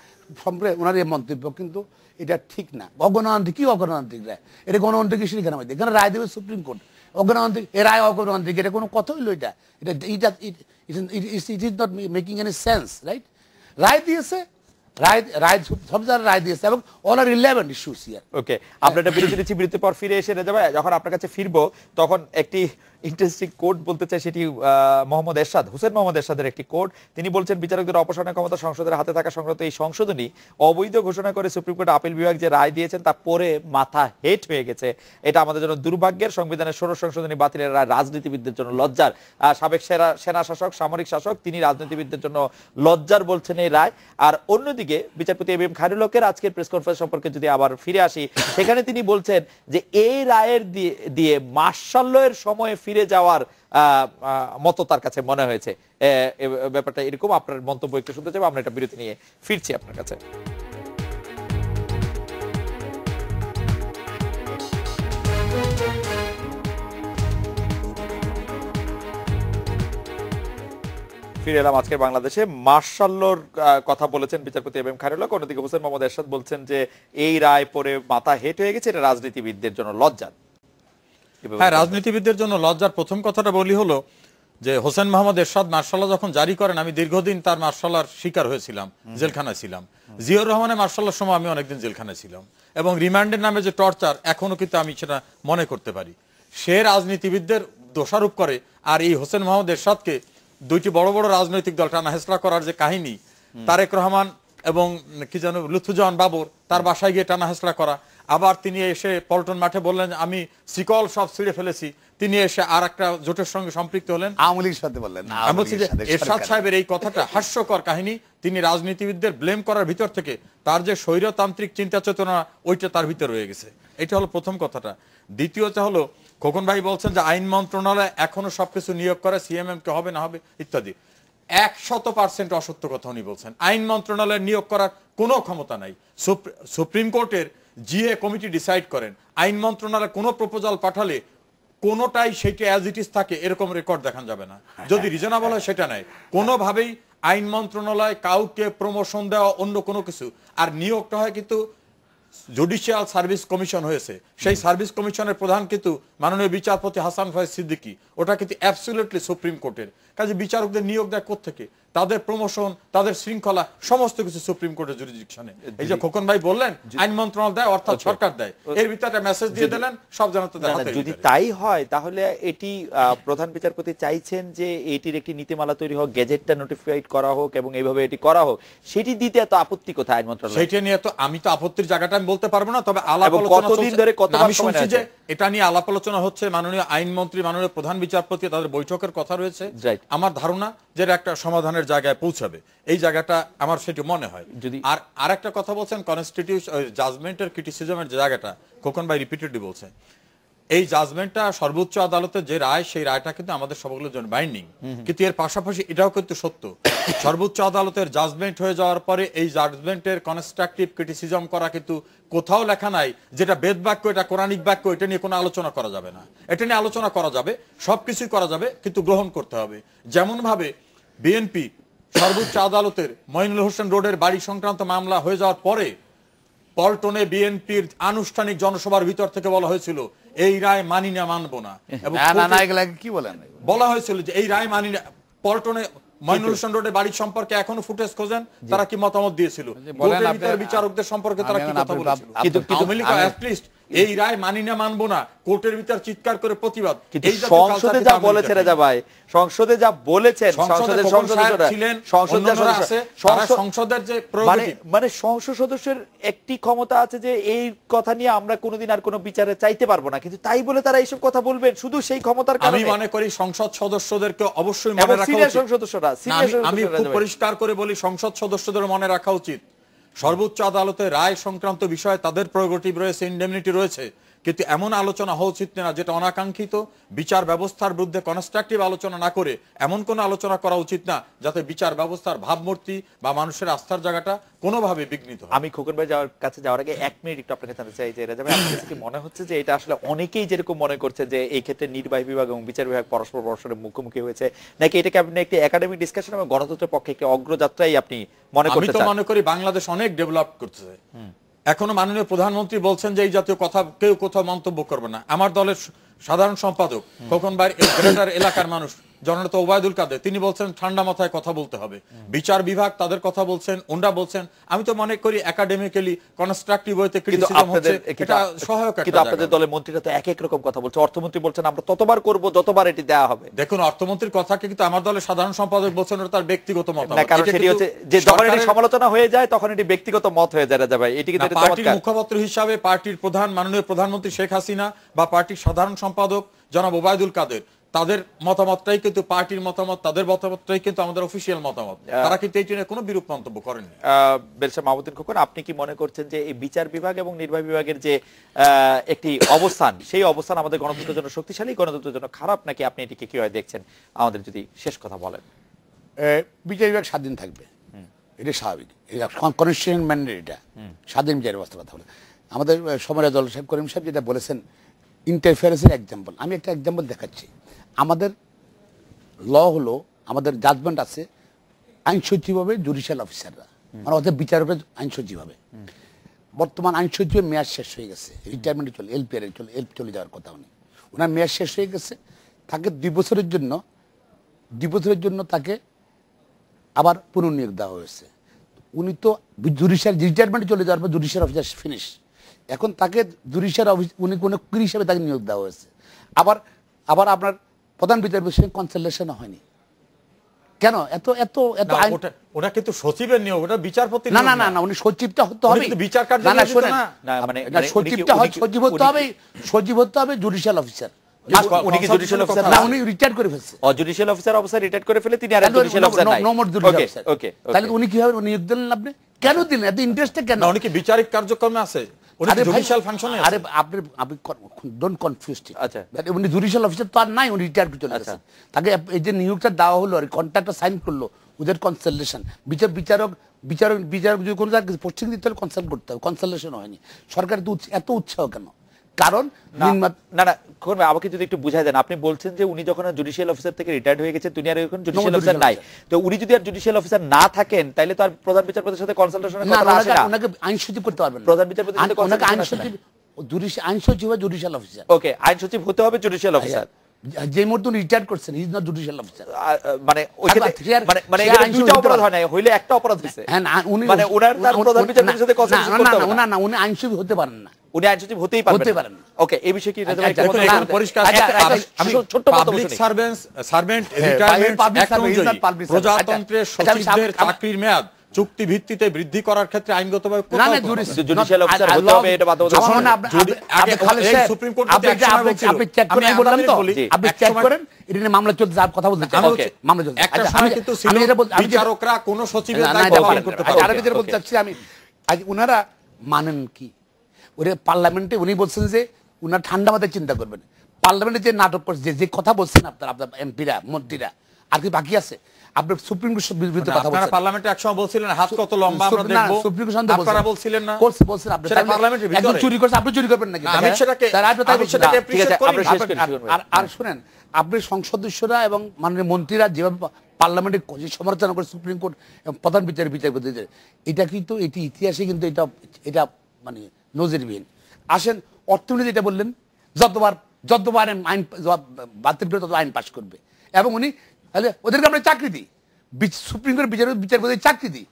সম্পর্কে ওনার এই মন্তব্য কিন্তু এটা ঠিক না, অগণতান্ত্রিক। কি অগণতান্ত্রিক রায়? এটা গণতান্ত্রিক হিসেবে কেন? এখানে রায় দেবে সুপ্রিম কোর্ট, অগণতান্ত্রিক এ রায় অগণতান্ত্রিক, এটা কোনো কথা হইলো? এটা it is not making any sense, right? রায় দিয়েছে, রায় সব জায়গায় রায় দিয়েছে, এবং all are relevant issues here. Okay, আমরা একটা বিরতি দিচ্ছি, বিরতির পর ফিরে এসে রেজা ভাই যখন আপনার কাছে ফিরবো তখন একটি ইন্টারেস্টিং কোড বলতে চাই, সেটি মোহাম্মদ এরশাদ, হোসেন মোহাম্মদ এরশাদের একটি কোড। তিনি বলছেন বিচারকদের অপসারণের ক্ষমতা সংসদের হাতে থাকা সংক্রান্ত এই সংশোধনী অবৈধ ঘোষণা করে সুপ্রিম কোর্ট আপিল বিভাগ যে রায় দিয়েছেন তা পরে মাথা হেট হয়ে গেছে। এটা আমাদের জন্য দুর্ভাগ্যের। সংবিধানের 16 সংশোধনী বাতিলের রায় রাজনীতিবিদদের জন্য লজ্জার। সাবেক সেনা শাসক, সামরিক শাসক, তিনি রাজনীতিবিদদের জন্য লজ্জার বলছেন এই রায়। আর অন্যদিকে বিচারপতি এবিএম খায়রুল হকের আজকের প্রেস কনফারেন্স সম্পর্কে যদি আবার ফিরে আসি, সেখানে তিনি বলছেন যে এই রায়ের দিয়ে মার্শাল্লের সময়ে ফিরে যাওয়ার মতো তার কাছে মনে হয়েছে। ব্যাপারটা এরকম, আপনার মন্তব্য একটু শুনতে চাই। আমরা একটা বিরতি নিয়ে ফিরছি আপনার কাছে। ফিরে এলাম। আজকের বাংলাদেশে মার্শাল্লোর কথা বলেছেন বিচারপতি এবিএম খায়রুল হক। অন্যদিকে হোসেন মোহাম্মদ এরশাদ বলছেন যে এই রায় পরে মাথা হেট হয়ে গেছে, এটা রাজনীতিবিদদের জন্য লজ্জার। হ্যাঁ, রাজনীতিবিদদের জন্য লজ্জার প্রথম কথাটা বলি হলো যে হোসেন মোহাম্মদ এরশাদ মার্শাল্লাহ যখন জারি করেন, আমি দীর্ঘদিন তার মার্শাল্লার শিকার হয়েছিলাম, জেলখানায় ছিলাম। জিয়াউর রহমানের মার্শাল্লার সময় আমি অনেকদিন জেলখানায় ছিলাম, এবং রিমান্ডের নামে যে টর্চার, এখনো কিন্তু আমি সেটা মনে করতে পারি। সে রাজনীতিবিদদের দোষারোপ করে, আর এই হোসেন মোহাম্মদ এরশাদকে দুইটি বড় বড় রাজনৈতিক দল টানা হেসড়া করার যে কাহিনী, তারেক রহমান এবং কি যেন লুৎফুজ্জামান বাবর, তার বাসায় গিয়ে টানা হেসড়া করা। আবার তিনি এসে পল্টন মাঠে বললেন আমি শিকল সব ছিঁড়ে ফেলেছি। তিনি এসে আর একটা জোটের সঙ্গে সম্পৃক্ত হলেন, আওয়ামী লীগের সাথে বললেন। আমি বলছি যে এরশাদ সাহেবের এই কথাটা হাস্যকর কাহিনী। তিনি রাজনীতিবিদদের ব্লেম করার ভিতর থেকে তার যে স্বৈরতান্ত্রিক চিন্তা চেতনা, ওইটা তার ভিতরে রয়ে গেছে। এটা হলো প্রথম কথাটা। দ্বিতীয়টা হলো, খোকন ভাই বলছেন যে আইন মন্ত্রণালয় এখনো সবকিছু নিয়োগ করে, সিএমএম কে হবে না হবে ইত্যাদি। 100% অসত্য কথা উনি বলছেন। আইন মন্ত্রণালয়ের নিয়োগ করার কোনো ক্ষমতা নাই। সুপ্রিম কোর্টের জিএ কমিটি ডিসাইড করেন। আইন মন্ত্রণালয় কোনো প্রপোজাল পাঠালে কোনোটাই সেটা অ্যাজ ইট ইজ থাকে, এরকম রেকর্ড দেখান যাবে না। যদি রিজনেবল হয় সেটা নাই। কোনোভাবেই আইন মন্ত্রণালয় কাউকে প্রমোশন দেওয়া, অন্য কোনো কিছু। আর নিয়োগটা হয় কিন্তু জুডিশিয়াল সার্ভিস কমিশন হয়েছে, সেই সার্ভিস কমিশনের প্রধান কিন্তু মাননীয় বিচারপতি হাসান ফয়েজ সিদ্দিকী। ওটা কিন্তু অ্যাবসলিউটলি সুপ্রিম কোর্টের কাজে। বিচারকদের নিয়োগ দেয় কোত্থেকে? তাদের প্রমোশন, তাদের শৃঙ্খলা, সমস্ত কিছু সুপ্রিম কোর্টের জুরিডিকশনে। এই যে খোকন ভাই বললেন আইন মন্ত্রণালয় দেয়, অর্থাৎ সরকার দেয়, এর ভিতরে মেসেজ দিয়ে দিলেন সব জানাতে দেয়। যদি তাই হয় তাহলে এটি প্রধান বিচারপতি চাইছেন যে এটির একটি নীতিমালা তৈরি হোক, গেজেটটা নোটিফাইড করা হোক, এবং এইভাবে এটি করা হোক। সেটি দিতে এত আপত্তি কোথায় আইন মন্ত্রণালয়? সেটা নিয়ে তো আমি তো আপত্তির জায়গাটা আমি বলতে পারবো না, তবে আলাপ আলোচনা কতদিন ধরে আমি শুনছি যে এটা নিয়ে আলাপ আলোচনা হচ্ছে। মাননীয় আইনমন্ত্রী, মাননীয় প্রধান বিচারপতি, তাদের বৈঠকের কথা রয়েছে। আমার ধারণা যে একটা সমাধানের জায়গায় পৌঁছাবে, এই জায়গাটা আমার সেটি মনে হয়। যদি আর আরেকটা কথা বলছেন কনস্টিটিউশন জাজমেন্টের ক্রিটিসিজমের জায়গাটা, খোকন ভাই রিপিটেডলি বলছেন, এই জাজমেন্টটা সর্বোচ্চ আদালতের যে রায়, সেই রায়টা কিন্তু আমাদের সবগুলোর জন্য বাইন্ডিং। কিন্তু এর পাশাপাশি এটাও কিন্তু সত্য, সর্বোচ্চ আদালতের জাজমেন্ট হয়ে যাওয়ার পরে এই জাজমেন্টের কনস্ট্রাকটিভ ক্রিটিসিজম করা কিন্তু কোথাও লেখা নাই যেটা বেদ বাক্য, এটা কোরআনিক বাক্য, এটা নিয়ে কোনো আলোচনা করা যাবে না। এটা নিয়ে আলোচনা করা যাবে, সবকিছুই করা যাবে, কিন্তু গ্রহণ করতে হবে। যেমন ভাবে বিএনপি সর্বোচ্চ আদালতের মঈনুল হোসেন রোডের বাড়ি সংক্রান্ত মামলা হয়ে যাওয়ার পরে পল্টনে বিএনপির আনুষ্ঠানিক জনসভার ভিতর থেকে বলা হয়েছিল এই রায় মানি না, মানবো না। এবং কি বলেন, বলা হয়েছিল যে এই রায় মানি না। পল্টনে মঈনুল হোসেন রোডের বাড়ি সম্পর্কে এখনো ফুটেজ খোঁজেন, তারা কি মতামত দিয়েছিল, বিচারকদের সম্পর্কে তারা কি কথা বলেছিল। কিন্তু এই রায় মানি না, মানবো না, কোর্টের ভিতর চিৎকার করে প্রতিবাদ। সংসদে যা বলেছেন রাজা ভাই, সংসদে যা বলেছেন, সংসদের যে মানে সংসদ সদস্যের একটি ক্ষমতা আছে যে এই কথা নিয়ে আমরা কোনোদিন আর কোনো বিচারে চাইতে পারবো না, কিন্তু তাই বলে তারা এইসব কথা বলবেন শুধু সেই ক্ষমতার কারণে। আমি মনে করি সংসদ সদস্যদেরকে অবশ্যই মনে রাখা উচিত। আমি খুব পরিষ্কার করে বলি, সংসদ সদস্যদের মনে রাখা উচিত সর্বোচ্চ আদালতের রায় সংক্রান্ত বিষয়ে তাদের প্রেরোগেটিভ রয়েছে, ইনডেমনিটি রয়েছে, কিন্তু এমন আলোচনা হওয়া উচিত না যেটা অনাকাঙ্ক্ষিত, বিচার ব্যবস্থার বিরুদ্ধে কনস্ট্রাকটিভ আলোচনা না করে এমন কোন আলোচনা করা উচিত না যাতে বিচার ব্যবস্থার ভাবমূর্তি বা মানুষের আস্থার জায়গাটা কোনোভাবে বিঘ্নিত হয়। আমি খোকন ভাই কাছে যাওয়ার আগে 1 মিনিট একটু আপনাকে জানতে চাই যে রাজা ভাই, আপনার কাছে কি মনে হচ্ছে যে এটা আসলে অনেকেই যেরকম মনে করছে যে এই ক্ষেত্রে নির্বাহী বিভাগ এবং বিচার বিভাগ পরস্পরের মুখোমুখি হয়েছে, নাকি এটাকে আপনি একটি একাডেমিক ডিসকাশন এবং গণতন্ত্রের পক্ষে একটি অগ্রযাত্রাই আপনি মনে করতে চান? আমি তো মনে করি বাংলাদেশ অনেক ডেভেলপ করতেছে। এখনো মাননীয় প্রধানমন্ত্রী বলছেন যে এই জাতীয় কথা কেউ কোথাও মন্তব্য করবে না। আমার দলের সাধারণ সম্পাদক খোকন ভাই গ্রেটার এলাকার মানুষ জননেতা ওবায়দুল কাদের, তিনি বলছেন ঠান্ডা মাথায় কথা বলতে হবে। বিচার বিভাগ তাদের কথা বলছেন, ওনরা বলছেন। আমি তো মনে করি একাডেমিক্যালি কনস্ট্রাকটিভ ওয়েতে ক্রিটিসিজম হচ্ছে, এটা সহায়ক একটা। কিন্তু আপনাদের দলের মন্ত্রীরা তো এক এক রকম কথা বলছে। অর্থমন্ত্রী বলছেন আমরা ততবার করব যতবার এটি দেয়া হবে। দেখুন, অর্থমন্ত্রীর কথাকে কিন্তু আমার দলের সাধারণ সম্পাদক বলছেন ওটা তার ব্যক্তিগত মতামত। না, কারণ সেটি হচ্ছে যে যখন এটি সমালোচনা হয়ে যায় তখন এটি ব্যক্তিগত মত হয়ে যায় রাজা ভাই। এটি কিন্তু পার্টির মুখপাত্র হিসাবে পার্টির প্রধান মাননীয় প্রধানমন্ত্রী শেখ হাসিনা বা পার্টির সাধারণ সম্পাদক জনাব ওবায়দুল কাদের, তাদের মতামতটাই কিন্তু পার্টির মতামত, তাদের মতামতটাই কিন্তু আমাদের অফিসিয়াল মতামত। তারা কিন্তু এই নিয়ে কোনো বিরূপ মন্তব্য করেননি। বেলসা মাহমুদ্দিন খোকন, আপনি কি মনে করছেন যে এই বিচার বিভাগ এবং নির্বাহী বিভাগের যে একটি অবস্থান, সেই অবস্থান আমাদের গণতন্ত্রের জন্য শক্তিশালী, গণতন্ত্রের জন্য খারাপ, নাকি আপনি এটিকে কিভাবে দেখছেন? আমাদের যদি শেষ কথা বলেন। বিচার বিভাগ স্বাধীন থাকবে, এটা স্বাভাবিক, কনস্টিটিউশন ম্যান্ডেট, এটা স্বাধীন বিচার ব্যবস্থা কথা বলে। আমাদের সমরেশ দল সাহেব, করিম সাহেব যেটা বলেছেন ইন্টারফেয়ারেন্সের এক্সাম্পল, আমি একটা এক্সাম্পল দেখাচ্ছি। আমাদের ল হলো, আমাদের জাজমেন্ট আছে আইন সচিব হবে জুডিশিয়াল অফিসাররা, মানে ওদের বিচার হবে আইন সচিব হবে। বর্তমান আইন সচিবের মেয়াদ শেষ হয়ে গেছে, রিটায়ারমেন্টে চলে, এলপিআর চলে যাওয়ার কথা। ওনার মেয়াদ শেষ হয়ে গেছে, তাকে 2 বছরের জন্য তাকে আবার পুনর্নিয়োগ দেওয়া হয়েছে। উনি তো জুডিশিয়াল রিটায়ারমেন্টে চলে যাওয়ার পর জুডিশিয়াল অফিসার ফিনিশ, এখন তাকে জুডিশিয়াল উনি কোনো ক্রি হিসাবে তাকে নিয়োগ দেওয়া হয়েছে। আবার আপনার প্রধান বিচারপতির সঙ্গে কনসালটেশন হয়নি কেন? এত এত এত ওটা কিন্তু সচিবের নিয়োগ, ওটা বিচারপতি। না না না না, উনি সচিবটা হতে হবে, বিচার কার্য না না শোনেন, মানে সচিবটা হয়, সচিব হতে হবে জুডিশিয়াল অফিসার। উনি কি জুডিশিয়াল অফিসার না? উনি রিটায়ার করে ফেলছে। জুডিশিয়াল অফিসার রিটায়ার করে ফেলে তিনি আর জুডিশিয়াল অফিসার নাই। ওকে, তাহলে উনি কিভাবে নিয়োগ দিলেন আপনি? কেন দিলেন? এত ইন্টারেস্টেড কেন? উনি কি বিচারিক কার্যক্রমে আছে? উনি জুডিশিয়াল অফিসার তো আর নাই, উনি রিটায়ার করে চলে গেছেন। তাকে এই যে নিয়োগটা দেওয়া হলো, কন্ট্রাক্টটা সাইন করলো, ওদের কনসালটেশন, বিচারক যদি কোনো পোস্টিং দিতে হলে কনসাল্ট করতে হবে, কনসালটেশন হয়নি। সরকার এত উৎসাহ কেন? কারণ আমাকে যদি একটু বুঝাই দেন, আপনি বলছেন যে উনি যখন জুডিশিয়াল অফিসার থেকে রিটায়ার্ড হয়ে গেছে, তিনি আর এখন জুডিশিয়াল অফিসার নাই, তো উনি যদি আর জুডিশিয়াল অফিসার না থাকেন তাহলে তো আর প্রধান বিচারপতির সাথে কনসালটেশনের কথা আসে না। ওনাকে আইন সচিব করতে পারবেন না, প্রধান বিচারপতির সাথে আইন সচিব, আইন সচিব হয় জুডিশিয়াল অফিসার। ওকে, আইন সচিব হতে হবে জুডিশিয়াল অফিসার। যে মুহূর্তে রিটায়ার করছেন, he is not judicial officer. মানে মানে এখানে দুইটা অপরাধ হয় না, হইলে একটা অপরাধ হইছে। উনি মানে ওনার তার প্রধান বিচারপতির সাথে কনসালটেশন করতে হবে না। না, উনি আইন সচিব হতে পারেন না, উনি আইন সচিব হতেই পারবেন না। ওকে, এই বিষয়ে কি পরিষ্কার? ছোট পাবলিক সার্ভেন্ট রিটায়ারমেন্ট অ্যাক্ট অনুযায়ী প্রজাতন্ত্রের সচিবদের চাকরির মেয়াদ চুক্তি ভিত্তিতে বৃদ্ধি করার ক্ষেত্রে আইনগতভাবে জুডিশিয়াল অফিসার হতে হবে, এটা বাধ্যবাধকতা। সুপ্রিম কোর্ট আপনি চেক করেন, আমি বললাম তো আপনি চেক করেন, এটা নিয়ে মামলা চলছে, আর কথা বলতে চাই। ওকে, মামলা চলছে। একটা সময় কিন্তু বিচারকরা কোন সচিবের দায়িত্ব পালন করতে পারে। আরেকটা যেটা বলতে চাচ্ছি আমি, আজ উনারা মানেন কি? ওরে পার্লামেন্টে উনি বলছেন যে উনারা ঠান্ডা মাথায় চিন্তা করবেন। পার্লামেন্টে যে নাটক করছে, যে কথা বলছেন আপনার এমপিরা, মন্ত্রীরা, আর কি বাকি আছে? আপনি সুপ্রিম কোর্টের বিরুদ্ধে কথা বলছেন। আপনারা পার্লামেন্টে একসময় বলছিলেন হাত কত লম্বা আমরা দেখব, সুপ্রিম কোর্ট শান্ত আপনারা বলছিলেন না? বলছেন আপনি। সেটা পার্লামেন্টের ভিতরে একদম চুরি করছে, আপনি চুরি করবেন নাকি? আমি সেটাকে অ্যাপ্রিশিয়েট করি। আর শুনেন, আপনি সংসদ সদস্যরা এবং মাননীয় মন্ত্রীরা যেভাবে পার্লামেন্টে সমালোচনা করে সুপ্রিম কোর্ট এবং প্রধান বিচারপতিদের, এটা কিন্তু এটি ইতিহাসে কিন্তু এটা মানে নজিরবিহীন। আসেন, অর্থনীতি যেটা বললেন, যতবার আইন বাতিল করে তত আইন পাস করবে, এবং উনি তাহলে ওদেরকে আমরা চাকরি দিই, সুপ্রিম কোর্ট বিচারপতি চাকরি দিই।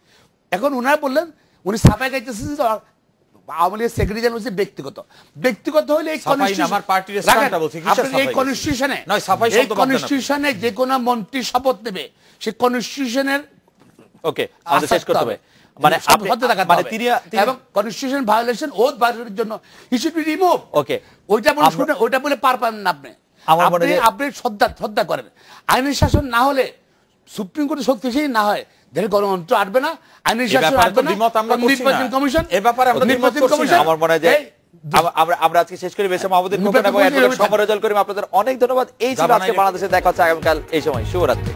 এখন উনারা বললেন, উনি ছাপাই গাইতেছে যে আওয়ামী লীগের সেক্রেটারি জেনারেল হচ্ছে ব্যক্তিগত হলে এই কনস্টিটিউশনে যে কোনো মন্ত্রী শপথ নেবে, সেই কনস্টিটিউশনের ওকে আমাদের শেষ করতে হবে, মানে এবং কনস্টিটিউশন ভায়োলেশন, ওথ ভায়োলেশনের জন্য হি শুড বি রিমুভ। ওকে, ওইটা বলে পার পান না আপনি। আপনি শ্রদ্ধা করেন। আইনের শাসন না হলে, সুপ্রিম কোর্টের শক্তিশালী না হয়, গণতন্ত্র আসবে না, আইনের শাসন আসবে না, নির্বাচন কমিশন, আমার মনে হয় আমরা আজকে শেষ করি। বেশ মাহমুদুল খোকন এবং অ্যাডভোকেট সমরেজল করিম, আপনাদের অনেক ধন্যবাদ। এই ছিল আজকে বাংলাদেশে, দেখা হচ্ছে আগামীকাল এই সময়। শুভরাত্রি।